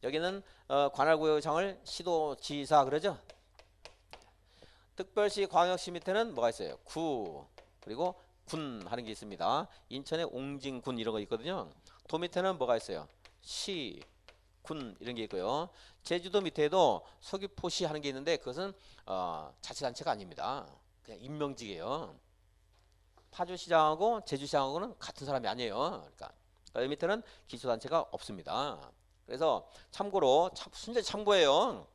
여기는 관할구역장을 시도지사 그러죠. 특별시, 광역시 밑에는 뭐가 있어요? 구, 그리고 군 하는 게 있습니다. 인천에 옹진군 이런 거 있거든요. 도 밑에는 뭐가 있어요? 시, 군 이런 게 있고요. 제주도 밑에도 서귀포시 하는 게 있는데 그것은 자치단체가 아닙니다. 그냥 임명직이에요. 파주시장하고 제주시장하고는 같은 사람이 아니에요. 그러니까 여기 밑에는 기초단체가 없습니다. 그래서 참고로 순전히 참고예요.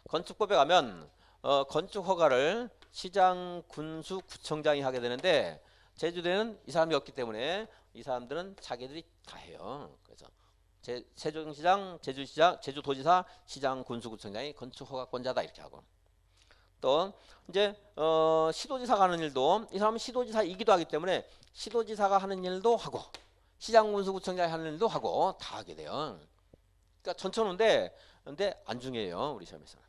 건축법에 가면 건축 허가를 시장, 군수, 구청장이 하게 되는데 제주도에는 이 사람이 없기 때문에 이 사람들은 자기들이 다 해요. 그래서 세종시장, 제주시장, 제주도지사, 시장, 군수, 구청장이 건축 허가권자다 이렇게 하고 또 이제 시도지사가 하는 일도 이 사람은 시도지사이기도 하기 때문에 시도지사가 하는 일도 하고 시장, 군수, 구청장이 하는 일도 하고 다 하게 돼요. 그러니까 전천후인데 근데 안 중요해요. 우리 시험에서는.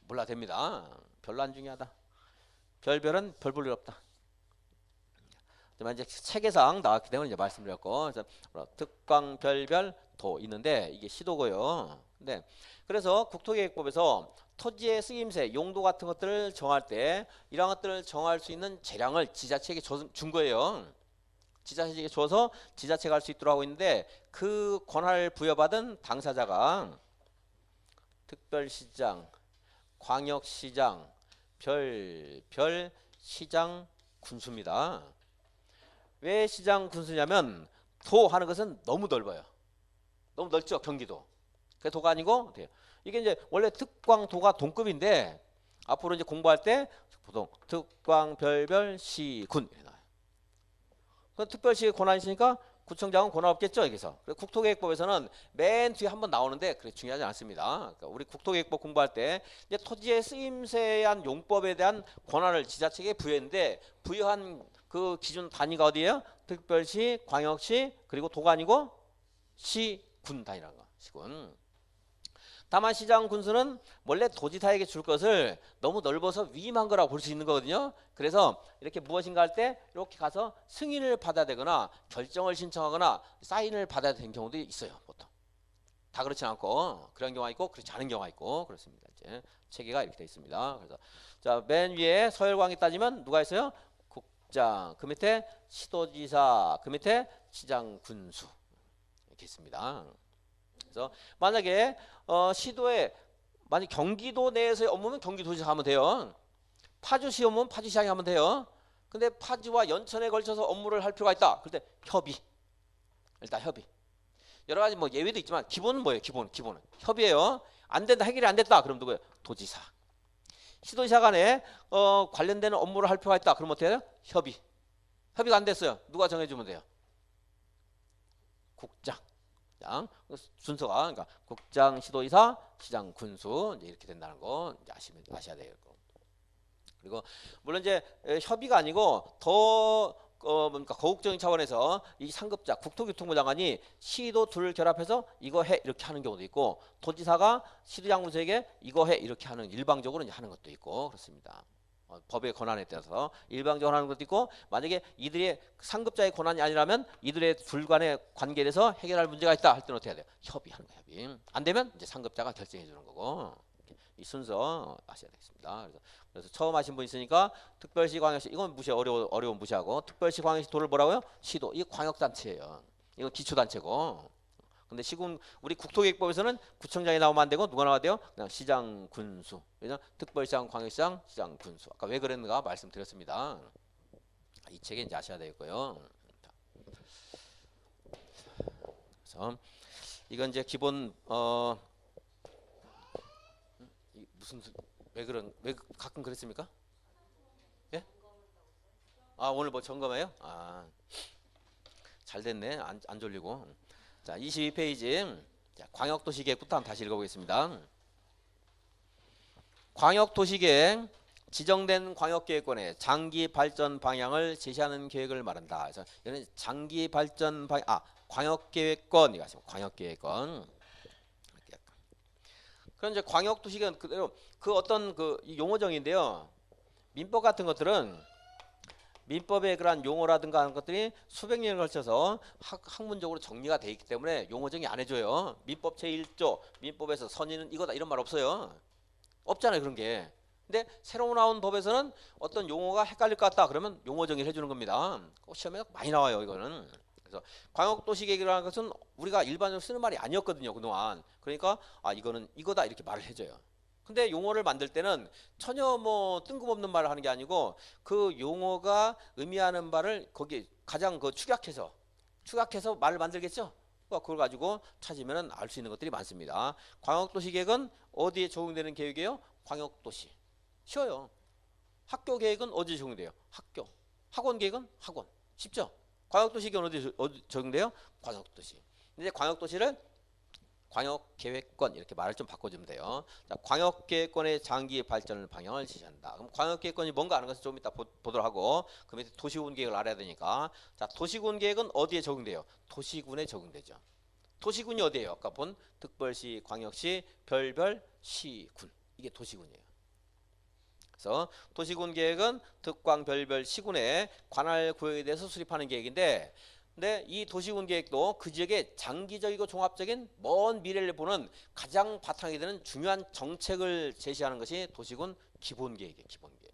몰라 됩니다. 별로 안 중요하다. 별별은 별 볼 일 없다. 이제 체계상 나왔기 때문에 이제 말씀드렸고 그래서 특광, 별별, 도 있는데 이게 시도고요. 네. 그래서 국토계획법에서 토지의 쓰임새, 용도 같은 것들을 정할 때 이러한 것들을 정할 수 있는 재량을 지자체에게 준 거예요. 지자체에게 줘서 지자체가 할 수 있도록 하고 있는데 그 권한을 부여받은 당사자가 특별시장, 광역시장, 별시장, 군수입니다. 왜 시장, 군수냐면 도 하는 것은 너무 넓어요. 너무 넓죠, 경기도. 그게 도가 아니고 이게 이제 원래 특광, 도가 동급인데 앞으로 이제 공부할 때 보통 특광, 별별, 시, 군 이렇게 나와요. 그 특별시의 권한이 있으니까 구청장은 권한 없겠죠, 여기서. 국토계획법에서는 맨 뒤에 한번 나오는데 그게 중요하지 않습니다. 그러니까 우리 국토계획법 공부할 때 이제 토지의 쓰임새에 대한 용법에 대한 권한을 지자체에게 부여했는데 부여한 그 기준 단위가 어디예요? 특별시, 광역시, 그리고 도가 아니고 시, 군 단위라는 거. 시군. 다만 시장, 군수는 원래 도지사에게 줄 것을 너무 넓어서 위임한 거라고 볼 수 있는 거거든요. 그래서 이렇게 무엇인가 할 때 이렇게 가서 승인을 받아야 되거나 결정을 신청하거나 사인을 받아야 되는 경우도 있어요. 보통. 다 그렇지 않고 그런 경우가 있고 그렇지 않은 경우가 있고 그렇습니다. 이제 체계가 이렇게 되어 있습니다. 그래서 자, 맨 위에 서열광이 따지면 누가 있어요? 국장, 그 밑에 시도지사, 그 밑에 시장, 군수 이렇게 있습니다. 그래서 만약에 시도에 만약 경기도 내에서의 업무면 경기도지사 하면 돼요. 파주시 업무는 파주시장이 하면 돼요. 근데 파주와 연천에 걸쳐서 업무를 할 필요가 있다. 그럴 때 협의. 일단 협의. 여러 가지 뭐 예외도 있지만 기본은 뭐예요? 기본은 협의예요. 안 된다, 해결이 안 됐다. 그럼 누구예요? 도지사. 시도지사 간에 관련되는 업무를 할 필요가 있다. 그럼 어떻게 해요? 협의. 협의가 안 됐어요. 누가 정해주면 돼요? 국장. 순서가 그러니까 국장, 시도지사, 시장, 군수 이제 이렇게 된다는 거 이제 아셔야 돼요. 그리고 물론 이제 협의가 아니고 더 그러니까 거국적인 차원에서 이 상급자 국토교통부 장관이 시도 둘을 결합해서 이거 해 이렇게 하는 경우도 있고 도지사가 시도장, 군수에게 이거 해 이렇게 하는 일방적으로 이제 하는 것도 있고 그렇습니다. 법의 권한에 따라서 일방적으로 하는 것도 있고 만약에 이들의 상급자의 권한이 아니라면 이들의 둘 간의 관계에 대해서 해결할 문제가 있다 할 때는 어떻게 해야 돼요? 협의하는 거예요. 협의. 안 되면 이제 상급자가 결정해 주는 거고 이 순서 아셔야 되겠습니다. 그래서 처음 하신 분 있으니까 특별시, 광역시 이건 어려운 무시하고 특별시, 광역시 도를 뭐라고요? 시도. 이게 광역단체예요. 이건 기초단체고. 근데 우리 국토계획법에서는 구청장이 나오면 안 되고 누가 나와야 돼요? 그냥 시장, 군수. 왜냐? 특별시장, 광역시장, 시장, 군수. 아까 왜 그랬는가 말씀드렸습니다. 이 책에 이제 아셔야 되겠고요. 그래서 이건 이제 기본 왜 가끔 그랬습니까? 예? 아 오늘 뭐 점검해요? 잘 됐네. 안 졸리고. 자, 22페이지. 자, 광역도시계획부터 한번 다시 읽어보겠습니다. 광역도시계획 지정된 광역계획권의 장기 발전 방향을 제시하는 계획을 말한다. 그래서 이는 장기 발전 광역계획권 이거 하시면 광역계획권. 그럼 이제 광역도시계획은 그대로 그 어떤 그 용어정인데요. 민법 같은 것들은 민법의 그러한 용어라든가 하는 것들이 수백 년에 걸쳐서 학문적으로 정리가 되어 있기 때문에 용어정의 안 해줘요. 민법 제1조 민법에서 선의는 이거다 이런 말 없어요. 없잖아요 그런 게. 근데 새로 나온 법에서는 어떤 용어가 헷갈릴 것 같다 그러면 용어정의를 해주는 겁니다. 시험에 많이 나와요 이거는. 그래서 광역도시계획이라는 것은 우리가 일반적으로 쓰는 말이 아니었거든요 그동안. 그러니까 이거는 이거다 이렇게 말을 해줘요. 근데 용어를 만들 때는 전혀 뭐 뜬금없는 말을 하는 게 아니고 그 용어가 의미하는 바를 거기 가장 축약해서 말을 만들겠죠. 그걸 가지고 찾으면 알 수 있는 것들이 많습니다. 광역도시 계획은 어디에 적용되는 계획이에요? 광역도시. 쉬워요. 학교 계획은 어디에 적용돼요? 학교. 학원 계획은 학원. 쉽죠? 광역도시 계획은 어디 적용돼요? 광역도시. 이제 광역도시를 광역계획권 이렇게 말을 좀 바꿔주면 돼요. 자, 광역계획권의 장기 발전을 방향을 지시한다. 그럼 광역계획권이 뭔가 하는 것을 좀 이따 보도록 하고 그 밑에 도시군 계획을 알아야 되니까 자 도시군 계획은 어디에 적용돼요? 도시군에 적용되죠. 도시군이 어디예요? 아까 본 특별시, 광역시, 별별, 시군 이게 도시군이에요. 그래서 도시군 계획은 특광, 별별, 시군의 관할 구역에 대해서 수립하는 계획인데 근데 이 도시군 계획도 그 지역의 장기적이고 종합적인 먼 미래를 보는 가장 바탕이 되는 중요한 정책을 제시하는 것이 도시군 기본계획이에요. 기본계획.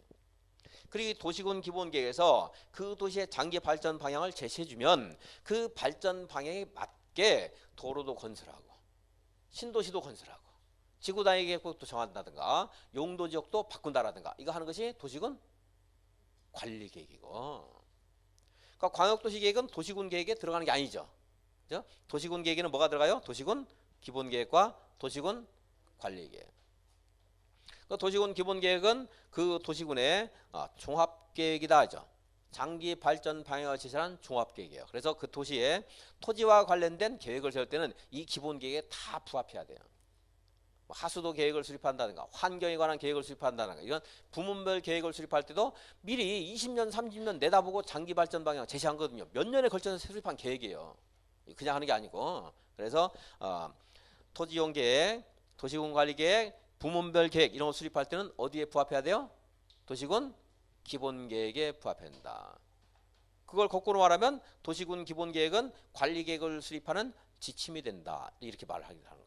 그리고 이 도시군 기본계획에서 그 도시의 장기 발전 방향을 제시해주면 그 발전 방향에 맞게 도로도 건설하고 신도시도 건설하고 지구단위 계획도 정한다든가 용도지역도 바꾼다라든가 이거 하는 것이 도시군 관리계획이고 그러니까 광역도시 계획은 도시군 계획에 들어가는 게 아니죠. 그죠? 도시군 계획에는 뭐가 들어가요? 도시군 기본계획과 도시군 관리계획. 그 도시군 기본계획은 그 도시군의 종합계획이다 하죠. 장기 발전 방향을 제시하는 종합계획이에요. 그래서 그 도시의 토지와 관련된 계획을 세울 때는 이 기본계획에 다 부합해야 돼요. 하수도 계획을 수립한다든가 환경에 관한 계획을 수립한다든가 이런 부문별 계획을 수립할 때도 미리 20년 30년 내다보고 장기 발전 방향 제시한 거거든요. 몇 년에 걸쳐서 수립한 계획이에요. 그냥 하는 게 아니고 그래서 토지이용 계획, 도시군 관리 계획, 부문별 계획 이런 거 수립할 때는 어디에 부합해야 돼요? 도시군 기본 계획에 부합해야 된다. 그걸 거꾸로 말하면 도시군 기본 계획은 관리 계획을 수립하는 지침이 된다. 이렇게 말을 하는 거예요.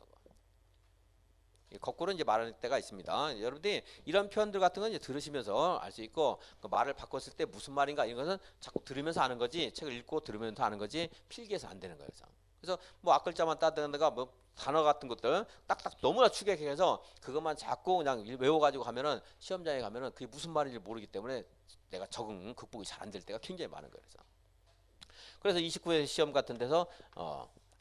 거꾸로 이제 말할 때가 있습니다. 여러분들이 이런 표현들 같은 건 이제 들으시면서 알 수 있고 그 말을 바꿨을 때 무슨 말인가 이런 것은 자꾸 들으면서 아는 거지 책을 읽고 들으면서 아는 거지 필기해서 안 되는 거예요. 그래서 뭐 앞글자만 따든가 뭐 단어 같은 것들 딱딱 너무나 추격해서 그것만 자꾸 그냥 외워가지고 가면은 시험장에 가면은 그게 무슨 말인지 모르기 때문에 내가 적응 극복이 잘 안 될 때가 굉장히 많은 거예요. 그래서 29회 시험 같은 데서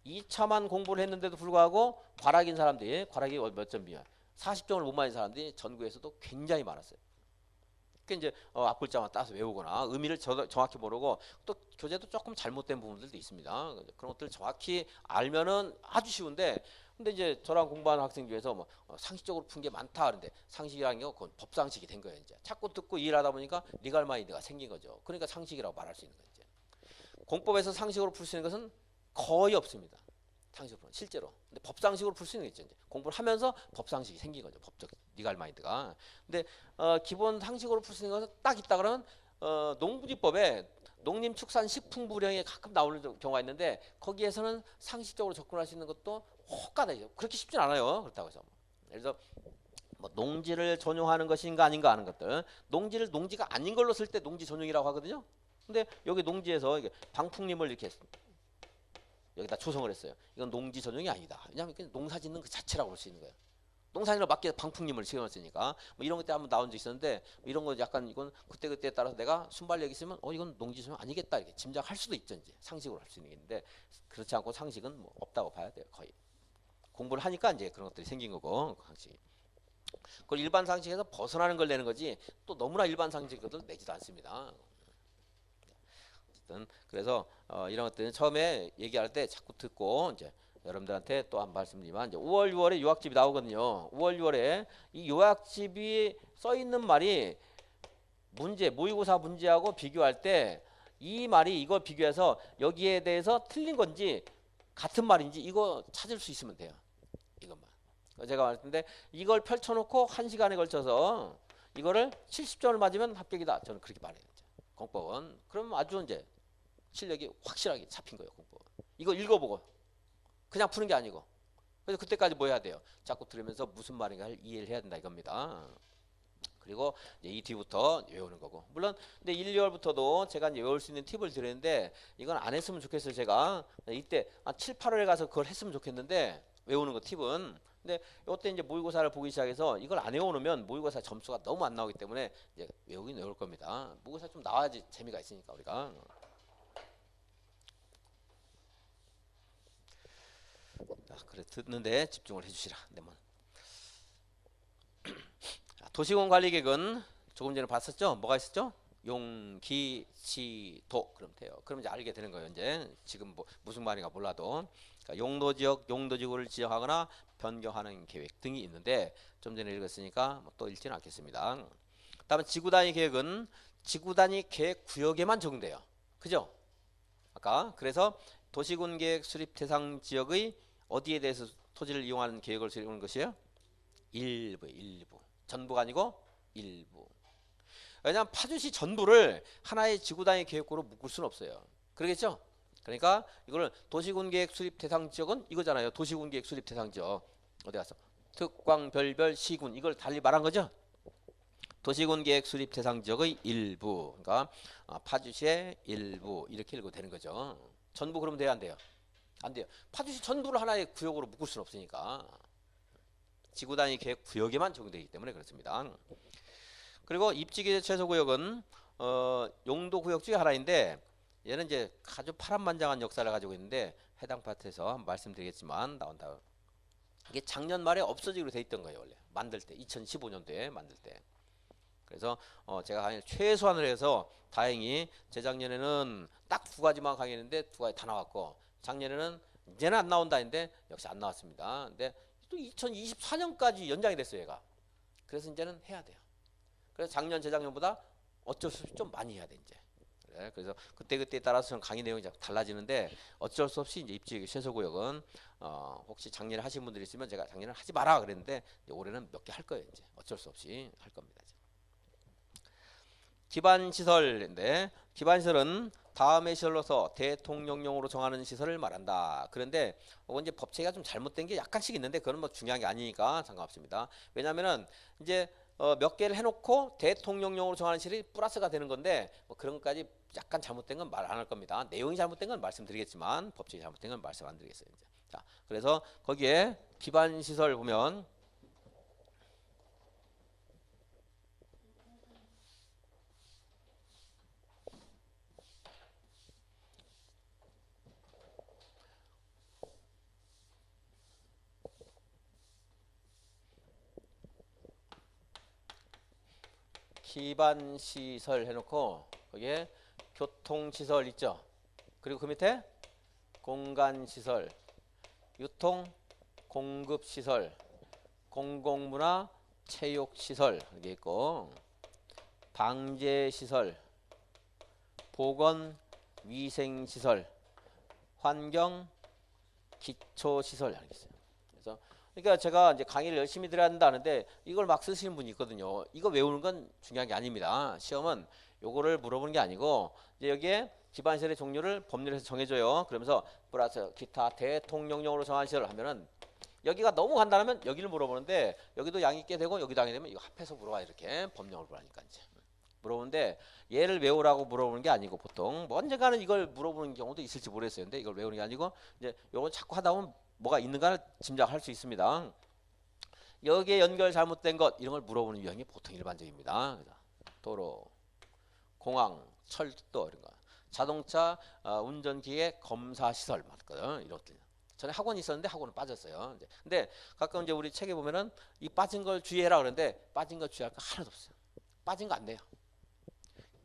2차만 공부를 했는데도 불구하고 과락인 사람들이 과락이 몇 점이야? 40점을 못 맞은 사람들이 전국에서도 굉장히 많았어요. 그러니까 이제 앞글자만 따서 외우거나 의미를 정확히 모르고 또 교재도 조금 잘못된 부분들도 있습니다. 그런 것들 정확히 알면은 아주 쉬운데 근데 이제 저랑 공부하는 학생 중에서 뭐 상식적으로 푼 게 많다 그러는데 상식이라는 게 그건 법상식이 된 거예요. 이제 자꾸 듣고 이해를 하다 보니까 리갈 마인드가 생긴 거죠. 그러니까 상식이라고 말할 수 있는 거죠. 공법에서 상식으로 풀 수 있는 것은 거의 없습니다. 상식으로 실제로. 근데 법상식으로 풀 수 있는 게 있죠. 이제 공부를 하면서 법상식이 생긴 거죠. 법적 리갈 마인드가. 근데 기본 상식으로 풀 수 있는 것은 딱 있다 그러면 농부지법에 농림축산식품부령에 가끔 나오는 경우가 있는데 거기에서는 상식적으로 접근할 수 있는 것도 혹가다죠. 그렇게 쉽진 않아요. 그렇다고 해서. 그래서 뭐 농지를 전용하는 것인가 아닌가 하는 것들. 농지를 농지가 아닌 걸로 쓸 때 농지 전용이라고 하거든요. 근데 여기 농지에서 이게 방풍림을 이렇게 여기다 조성을 했어요. 이건 농지 전용이 아니다. 왜냐하면 농사 짓는 그 자체라고 볼 수 있는 거예요. 농사지는 맞게 방풍림을 지어놨으니까 뭐 이런 것 때 한번 나온 적 있었는데 뭐 이런 거 약간 이건 그때그때에 따라서 내가 순발력이 있으면 이건 농지 전용 아니겠다 이렇게 짐작할 수도 있죠. 이제 상식으로 할 수 있는 게 있는데 그렇지 않고 상식은 뭐 없다고 봐야 돼요. 거의 공부를 하니까 이제 그런 것들이 생긴 거고 상식이. 그걸 일반 상식에서 벗어나는 걸 내는 거지 또 너무나 일반 상식을 내지도 않습니다. 그래서 이런 것들은 처음에 얘기할 때 자꾸 듣고 이제 여러분들한테 또 한 말씀드리면 이제 5월 6월에 요약집이 나오거든요. 5월 6월에 이 요약집이 써 있는 말이 문제 모의고사 문제하고 비교할 때 이 말이 이걸 비교해서 여기에 대해서 틀린 건지 같은 말인지 이거 찾을 수 있으면 돼요. 이것만. 제가 말했는데 이걸 펼쳐놓고 1시간에 걸쳐서 이거를 70점을 맞으면 합격이다. 저는 그렇게 말해요. 공법은. 그럼 아주 이제 실력이 확실하게 잡힌 거예요. 공법은. 이거 읽어보고 그냥 푸는 게 아니고. 그래서 그때까지 뭐 해야 돼요? 자꾸 들으면서 무슨 말인가 이해를 해야 된다 이겁니다. 그리고 이제 이 뒤부터 외우는 거고. 물론 근데 1, 2월부터도 제가 이제 외울 수 있는 팁을 드리는데 이건 안 했으면 좋겠어요. 제가 이때 7, 8월에 가서 그걸 했으면 좋겠는데 외우는 거 팁은. 근데 이때 이제 모의고사를 보기 시작해서 이걸 안 외워놓으면 모의고사 점수가 너무 안 나오기 때문에 이제 외우긴 외울 겁니다. 모의고사 좀 나와야지 재미가 있으니까 우리가. 그래 듣는데 집중을 해주시라. 도시군 관리계획은 조금 전에 봤었죠? 뭐가 있었죠? 용기시도 그럼 돼요. 그럼 이제 알게 되는 거예요. 이제 지금 뭐 무슨 말인가 몰라도 그러니까 용도지역, 용도지구를 지정하거나 변경하는 계획 등이 있는데 좀 전에 읽었으니까 뭐또 읽지는 않겠습니다. 다음에 지구단위 계획은 지구단위 계획 구역에만 적용돼요. 그죠? 아까 그래서 도시군계획 수립 대상 지역의 어디에 대해서 토지를 이용하는 계획을 세우는 것이에요? 일부. 전부가 아니고 일부. 왜냐하면 파주시 전부를 하나의 지구단위 계획구로 묶을 수는 없어요. 그러겠죠? 그러니까 이거를 도시군계획 수립 대상 지역은 이거잖아요. 도시군계획 수립 대상 지역. 어디 갔어? 특광, 별별, 시군 이걸 달리 말한 거죠? 도시군계획 수립 대상 지역의 일부. 그러니까 파주시의 일부 이렇게 읽어도 되는 거죠. 전부 그러면 돼요, 안 돼요? 안 돼요. 파주시 전부를 하나의 구역으로 묶을 수는 없으니까. 지구단위 계획 구역에만 적용되기 때문에 그렇습니다. 그리고 입지계 최소구역은 용도구역 중에 하나인데 얘는 이제 아주 파란만장한 역사를 가지고 있는데 해당 파트에서 말씀드리겠지만 나온다. 이게 작년 말에 없어지기로 돼 있던 거예요. 원래 만들 때 2015년도에 만들 때. 그래서 제가 강의를 최소한을 해서 다행히 재작년에는 딱 두 가지만 강의했는데 두 가지 다 나왔고 작년에는 이제는 안 나온다 했는데 역시 안 나왔습니다. 근데 또 2024년까지 연장이 됐어요, 얘가. 그래서 이제는 해야 돼요. 그래서 작년, 재작년보다 어쩔 수 없이 좀 많이 해야 돼, 이제. 그래, 그래서 그때그때에 따라서 강의 내용이 달라지는데 어쩔 수 없이 이제 입지계 최소구역은 혹시 작년에 하신 분들이 있으면 제가 작년에 하지 마라 그랬는데 올해는 몇 개 할 거예요, 이제. 어쩔 수 없이 할 겁니다. 이제. 기반시설인데 기반시설은 다음의 시설로서 대통령령으로 정하는 시설을 말한다. 그런데 이제 법체가 좀 잘못된 게 약간씩 있는데 그건 뭐 중요한 게 아니니까 상관없습니다. 왜냐하면은 이제 몇 개를 해놓고 대통령령으로 정하는 시설이 플러스가 되는 건데 뭐 그런 것까지 약간 잘못된 건 말 안 할 겁니다. 내용이 잘못된 건 말씀드리겠지만 법칙이 잘못된 건 말씀 안 드리겠어요. 이제. 자, 그래서 거기에 기반시설 보면 기반시설 해놓고 거기에 교통시설 있죠. 그리고 그 밑에 공간시설, 유통, 공급시설, 공공문화, 체육시설 이게 있고 방제시설, 보건, 위생시설, 환경, 기초시설 이렇게 있어요. 그래서 그러니까 제가 이제 강의를 열심히 들어야 한다는데 이걸 막 쓰시는 분이 있거든요. 이거 외우는 건 중요한 게 아닙니다. 시험은 요거를 물어보는 게 아니고 이제 여기에 기반시설의 종류를 법률에서 정해줘요. 그러면서 플러스 기타 대통령령으로 정한 시설을 하면은 여기가 너무 간단하면 여기를 물어보는데 여기도 양이 있게 되고 여기도 양이 되면 이거 합해서 물어봐 이렇게 법령을 보라니까 이제 물어보는데 얘를 외우라고 물어보는 게 아니고 보통 뭐 언젠가는 이걸 물어보는 경우도 있을지 모르겠어요. 근데 이걸 외우는 게 아니고 이제 요거 자꾸 하다 보면 뭐가 있는가를 짐작할 수 있습니다. 여기에 연결 잘못된 것 이런 걸 물어보는 유형이 보통 일반적입니다. 도로, 공항, 철도 이런 거, 자동차 운전기계 검사 시설 맞거든. 이런 것들. 전에 학원이 있었는데 학원은 빠졌어요. 이제. 근데 가끔 이제 우리 책에 보면은 이 빠진 걸 주의해라 그러는데 빠진 걸 주의할 거 하나도 없어요. 빠진 거 안 내요.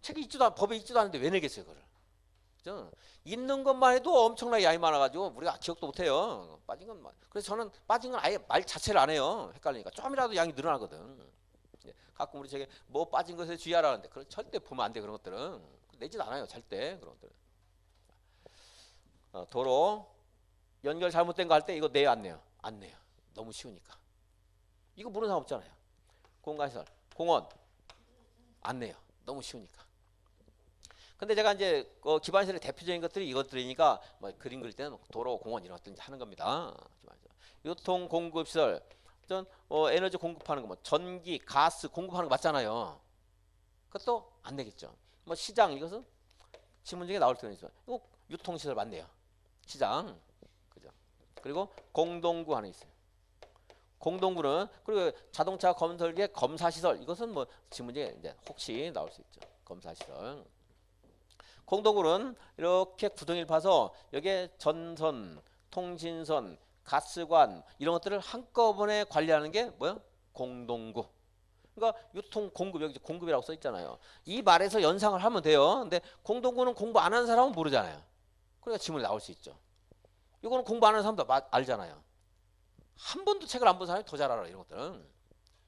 책이 있지도 법에 있지도 않은데 왜 내겠어요, 그걸? 그죠? 있는 것만 해도 엄청나게 양이 많아가지고 우리가 기억도 못해요. 빠진 것만. 그래서 저는 빠진 건 아예 말 자체를 안 해요. 헷갈리니까 조금이라도 양이 늘어나거든. 가끔 우리 책에 뭐 빠진 것에 주의하라 하는데 그걸 절대 보면 안 돼. 그런 것들은 내지도 않아요. 절대 그런 것들은. 도로 연결 잘못된 거 할 때 이거 내요 안 내요? 안 내요. 너무 쉬우니까. 이거 모르는 사람 없잖아요. 공간시설, 공원 안 내요. 너무 쉬우니까. 근데 제가 이제 기반시설의 대표적인 것들이 이것들이니까 뭐 그림 그릴 때는 도로, 공원 이런 것들 하는 겁니다. 유통 공급시설, 어떤 에너지 공급하는 거, 뭐 전기, 가스 공급하는 거 맞잖아요. 그것도 안 되겠죠. 뭐 시장 이것은 지문 중에 나올 때는 있어요. 이거 유통시설 맞네요. 시장, 그죠? 그리고 공동구 하나 있어요. 공동구는 그리고 자동차 건설계 검사시설 이것은 뭐 지문 중에 이제 혹시 나올 수 있죠. 검사시설. 공동구는 이렇게 구덩이를 파서 여기에 전선, 통신선, 가스관 이런 것들을 한꺼번에 관리하는 게 뭐야? 공동구. 그러니까 유통 공급 여기 공급이라고 써 있잖아요. 이 말에서 연상을 하면 돼요. 근데 공동구는 공부 안 하는 사람은 모르잖아요. 그러니까 질문이 나올 수 있죠. 이거는 공부 안 하는 사람도 알잖아요. 한 번도 책을 안 본 사람이 더 잘 알아 이런 것들은.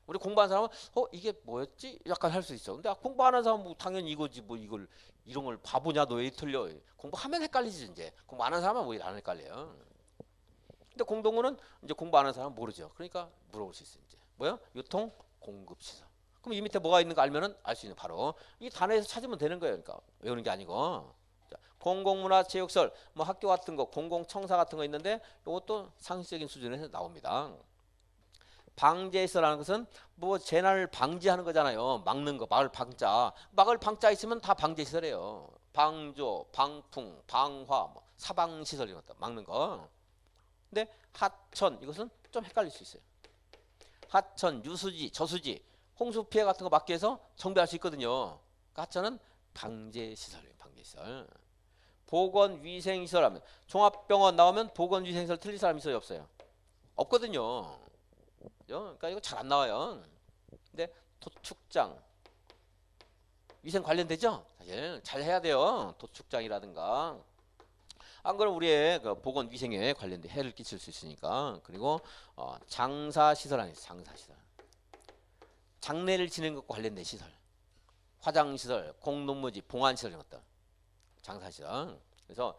우리 공부한 사람은 이게 뭐였지? 약간 할 수 있어. 근데 공부 안 하는 사람은 뭐 당연히 이거지 뭐 이걸 이런 걸 바보냐 너 왜 틀려? 공부하면 헷갈리지 이제. 공부 안 하는 사람은 뭐 안 헷갈려요. 근데 공동구는 이제 공부 안 하는 사람은 모르죠. 그러니까 물어볼 수 있어 이제. 뭐야? 유통 공급 시설. 그럼 이 밑에 뭐가 있는 거 알면은 알 수 있는 바로 이 단어에서 찾으면 되는 거예요. 그러니까 외우는 게 아니고. 자, 공공문화 체육시설 뭐 학교 같은 거 공공청사 같은 거 있는데 이것도 상식적인 수준에서 나옵니다. 방제시설이라는 것은 뭐 재난을 방지하는 거잖아요. 막는 거, 막을 방자. 막을 방자 있으면 다 방제시설이에요. 방조, 방풍, 방화, 뭐 사방시설 이런 것들 막는 거. 근데 하천 이것은 좀 헷갈릴 수 있어요. 하천, 유수지, 저수지, 홍수 피해 같은 거 막기 위해서 정비할 수 있거든요. 그러니까 하천은 방제시설이에요. 방제시설. 보건위생시설 하면 종합병원 나오면 보건위생시설 틀릴 사람 있어요? 없어요? 없거든요. 그러니까 이거 잘 안 나와요. 근데 도축장 위생 관련되죠? 사실 잘 해야 돼요. 도축장이라든가 안 그러면 우리의 그 보건 위생에 관련된 해를 끼칠 수 있으니까. 그리고 장사 시설 아니에요. 장사 시설. 장례를 지내는 것과 관련된 시설. 화장 시설, 공동묘지, 봉안 시설 이런 것들. 장사 시설. 그래서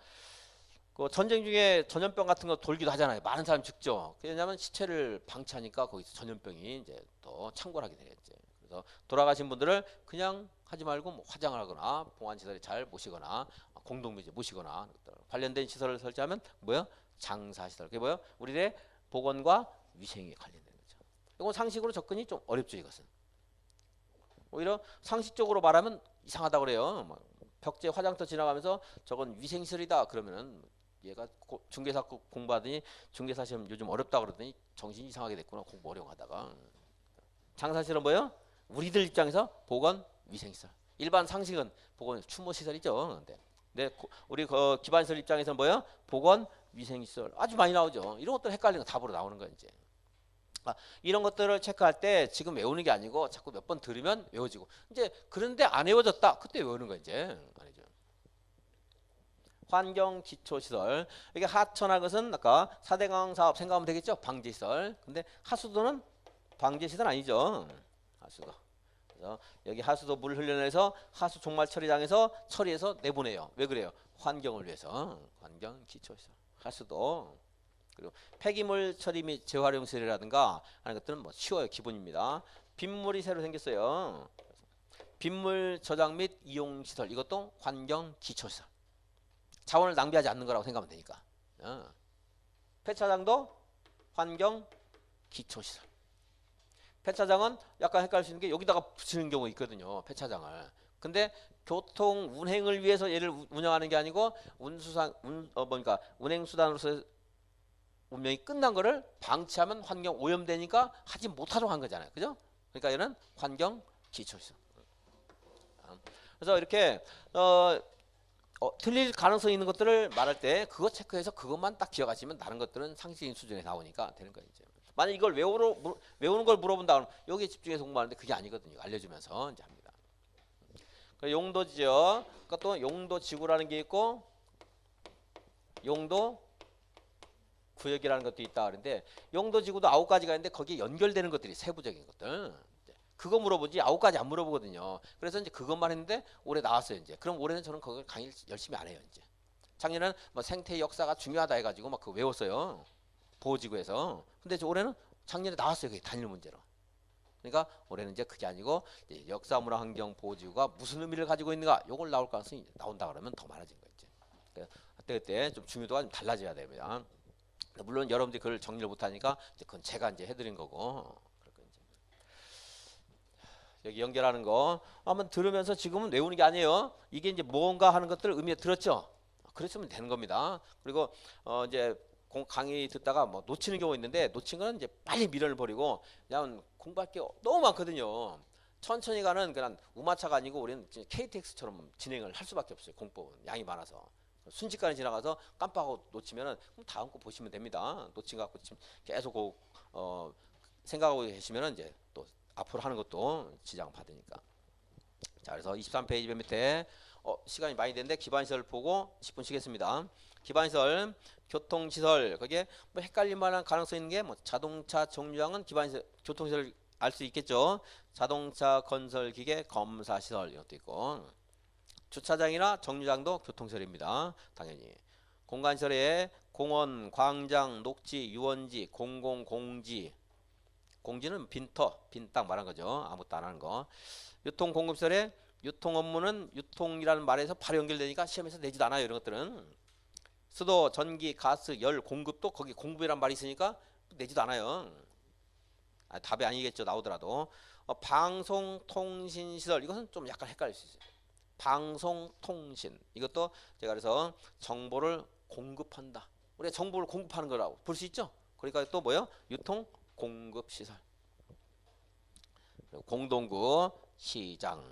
그 전쟁 중에 전염병 같은 거 돌기도 하잖아요. 많은 사람 죽죠. 왜냐하면 시체를 방치하니까 거기서 전염병이 이제 또 창궐하게 되겠지. 그래서 돌아가신 분들을 그냥 하지 말고 뭐 화장을 하거나 봉안 시설에 잘 모시거나 공동묘지 모시거나 관련된 시설을 설치하면 뭐야? 장사 시설. 그게 뭐야? 우리의 보건과 위생에 관련된 거죠. 이건 상식으로 접근이 좀 어렵죠. 이것은 오히려 상식적으로 말하면 이상하다고 그래요. 뭐 벽제 화장터 지나가면서 저건 위생시설이다 그러면은 얘가 중개사 공부하더니 중개사 시험 요즘 어렵다 그러더니 정신이 이상하게 됐구나. 공부 어려워하다가. 장사시설은 뭐예요? 우리들 입장에서 보건 위생시설. 일반 상식은 보건 추모시설이죠. 근데 우리 그 기반시설 입장에서는 뭐예요? 보건 위생시설 아주 많이 나오죠. 이런 것들 헷갈리는 거 답으로 나오는 거예요. 이제. 이런 것들을 체크할 때 지금 외우는 게 아니고 자꾸 몇 번 들으면 외워지고 이제 그런데 안 외워졌다. 그때 외우는 거 이제. 환경기초시설. 이게 하천할 것은 아까 4대강 사업 생각하면 되겠죠? 방제시설. 근데 하수도는 방제시설 아니죠. 하수도. 그래서 여기 하수도 물 흘려내서 하수 종말 처리장에서 처리해서 내보내요. 왜 그래요? 환경을 위해서. 환경기초시설. 하수도. 그리고 폐기물 처리 및 재활용시설이라든가 하는 것들은 뭐 쉬워요. 기본입니다. 빗물이 새로 생겼어요. 빗물 저장 및 이용시설. 이것도 환경기초시설. 자원을 낭비하지 않는 거라고 생각하면 되니까. 폐차장도 환경 기초시설. 폐차장은 약간 헷갈릴 수 있는 게 여기다가 붙이는 경우 있거든요. 폐차장을. 근데 교통 운행을 위해서 얘를 운영하는 게 아니고 운행수단으로서 운명이 끝난 거를 방치하면 환경 오염되니까 하지 못하도록 한 거잖아요. 그죠? 그러니까 얘는 환경 기초시설. 그래서 이렇게 틀릴 가능성이 있는 것들을 말할 때 그거 체크해서 그것만 딱 기억하시면 다른 것들은 상식적인 수준에 나오니까 되는 거예요. 이제. 만약 이걸 외우는 걸 물어본다 그러면 여기에 집중해서 공부하는데 그게 아니거든요. 알려주면서 이제 합니다. 용도지요. 그러니까 또 용도지구라는 게 있고 용도 구역이라는 것도 있다 그러는데 용도지구도 9가지가 있는데 거기에 연결되는 것들이 세부적인 것들. 그거 물어보지 9가지 안 물어보거든요. 그래서 이제 그것만 했는데 올해 나왔어요. 이제 그럼 올해는 저는 그걸 강의 열심히 안 해요. 이제 작년에는 뭐 생태 역사가 중요하다 해가지고 막 그거 외웠어요. 보호지구에서. 근데 올해는 작년에 나왔어요. 그게 단일 문제로. 그러니까 올해는 이제 그게 아니고 이제 역사 문화 환경 보호지구가 무슨 의미를 가지고 있는가 요걸 나올 가능성이 나온다 그러면 더 많아진 거예요. 이제 그때 좀 중요도가 좀 달라져야 됩니다. 물론 여러분들이 그걸 정리를 못하니까 이제 그건 제가 이제 해드린 거고. 여기 연결하는 거 한번 들으면서 지금은 외우는 게 아니에요. 이게 이제 뭔가 하는 것들을 의미에 들었죠. 그랬으면 되는 겁니다. 그리고 이제 강의 듣다가 뭐 놓치는 경우 있는데 놓친 거는 이제 빨리 미련을 버리고 그냥 공부할 게 너무 많거든요. 천천히 가는 그냥 우마차가 아니고 우리는 KTX처럼 진행을 할 수밖에 없어요. 공법은 양이 많아서. 순식간에 지나가서 깜빡하고 놓치면은 다음 거 보시면 됩니다. 놓친 거 갖고 지금 계속 생각하고 계시면은 이제 또 앞으로 하는 것도 지장 받으니까. 자, 그래서 23페이지 맨 밑에 시간이 많이 됐는데 기반시설 보고 10분 쉬겠습니다. 기반시설, 교통시설, 거기에 뭐 헷갈릴 만한 가능성 있는 게 뭐 자동차 정류장은 기반시설, 교통시설 알 수 있겠죠. 자동차 건설기계 검사시설 이런 것도 있고, 주차장이나 정류장도 교통시설입니다. 당연히. 공간시설에 공원, 광장, 녹지, 유원지, 공공공지, 공지는 빈터, 빈 땅 말한 거죠. 아무것도 안 하는 거. 유통공급시설에 유통 업무는 유통이라는 말에서 바로 연결되니까 시험에서 내지도 않아요. 이런 것들은. 수도, 전기, 가스, 열 공급도 거기 공급이란 말이 있으니까 내지도 않아요. 답이 아니겠죠. 나오더라도. 방송통신시설 이것은 좀 약간 헷갈릴 수 있어요. 방송통신 이것도 제가 그래서 정보를 공급한다. 우리가 정보를 공급하는 거라고 볼 수 있죠. 그러니까 또 뭐요? 유통 공급시설. 공동구, 시장,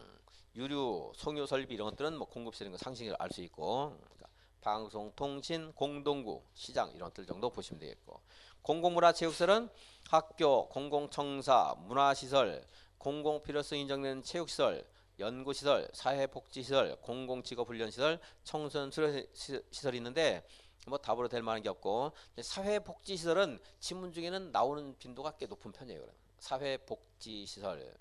유류, 송유 설비 이런 것들은 뭐 공급시설인 거 상식을 알 수 있고, 그러니까 방송, 통신, 공동구, 시장 이런 것들 정도 보시면 되겠고, 공공문화체육시설은 학교, 공공청사, 문화시설, 공공필요성 인정되는 체육시설, 연구시설, 사회복지시설, 공공직업훈련시설, 청소년 수료시설이 있는데 뭐 답으로 될 만한 게 없고, 사회복지시설은 지문 중에는 나오는 빈도가 꽤 높은 편이에요. 사회복지시설.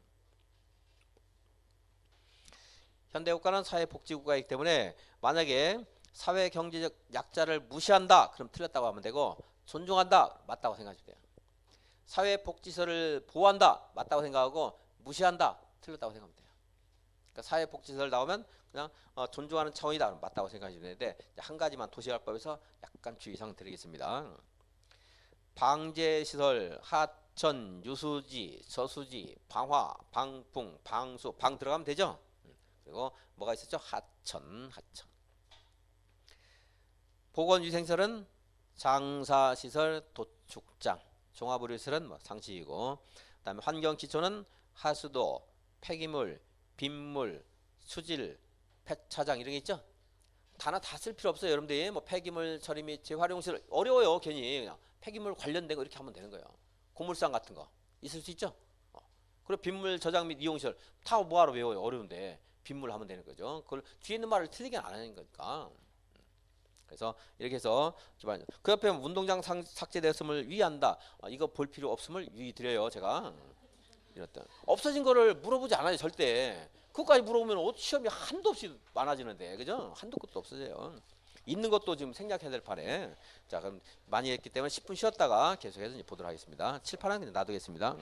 현대국가는 사회복지국가이기 때문에 만약에 사회경제적 약자를 무시한다 그럼 틀렸다고 하면 되고, 존중한다 맞다고 생각하시면 돼요. 사회복지시설을 보호한다 맞다고 생각하고, 무시한다 틀렸다고 생각하면 돼요. 그러니까 사회복지시설 나오면 그냥 존중하는 차원이다 그럼 맞다고 생각하시면 되는데, 한 가지만 도시활법에서 약간 주의사항 드리겠습니다. 방제시설, 하천, 유수지, 저수지, 방화, 방풍, 방수, 방 들어가면 되죠. 그리고 뭐가 있었죠? 하천. 보건위생시설은 장사시설, 도축장, 종합의료시설은 뭐 상식이고, 그 다음에 환경기초는 하수도, 폐기물, 빗물, 수질, 폐차장 이런 게 있죠. 단어 다 쓸 필요 없어요. 여러분들이 뭐 폐기물 처리 및 재활용시설 어려워요. 괜히 그냥 폐기물 관련된 거 이렇게 하면 되는 거예요. 고물상 같은 거 있을 수 있죠. 그리고 빗물 저장 및 이용시설 다 뭐하러 외워요. 어려운데 빗물 하면 되는 거죠. 그걸 뒤에 있는 말을 틀리게 안 하는 거니까. 그래서 이렇게 해서 그 옆에 운동장 삭제되었음을 유의한다. 이거 볼 필요 없음을 유의 드려요. 제가 이랬던 없어진 거를 물어보지 않아요. 절대. 그것까지 물어보면 시험이 한도 없이 많아지는데, 그죠? 한도 끝도 없어져요. 있는 것도 지금 생략해야 될 판에. 자, 그럼 많이 했기 때문에 10분 쉬었다가 계속해서 보도록 하겠습니다. 칠판은 그냥 놔두겠습니다.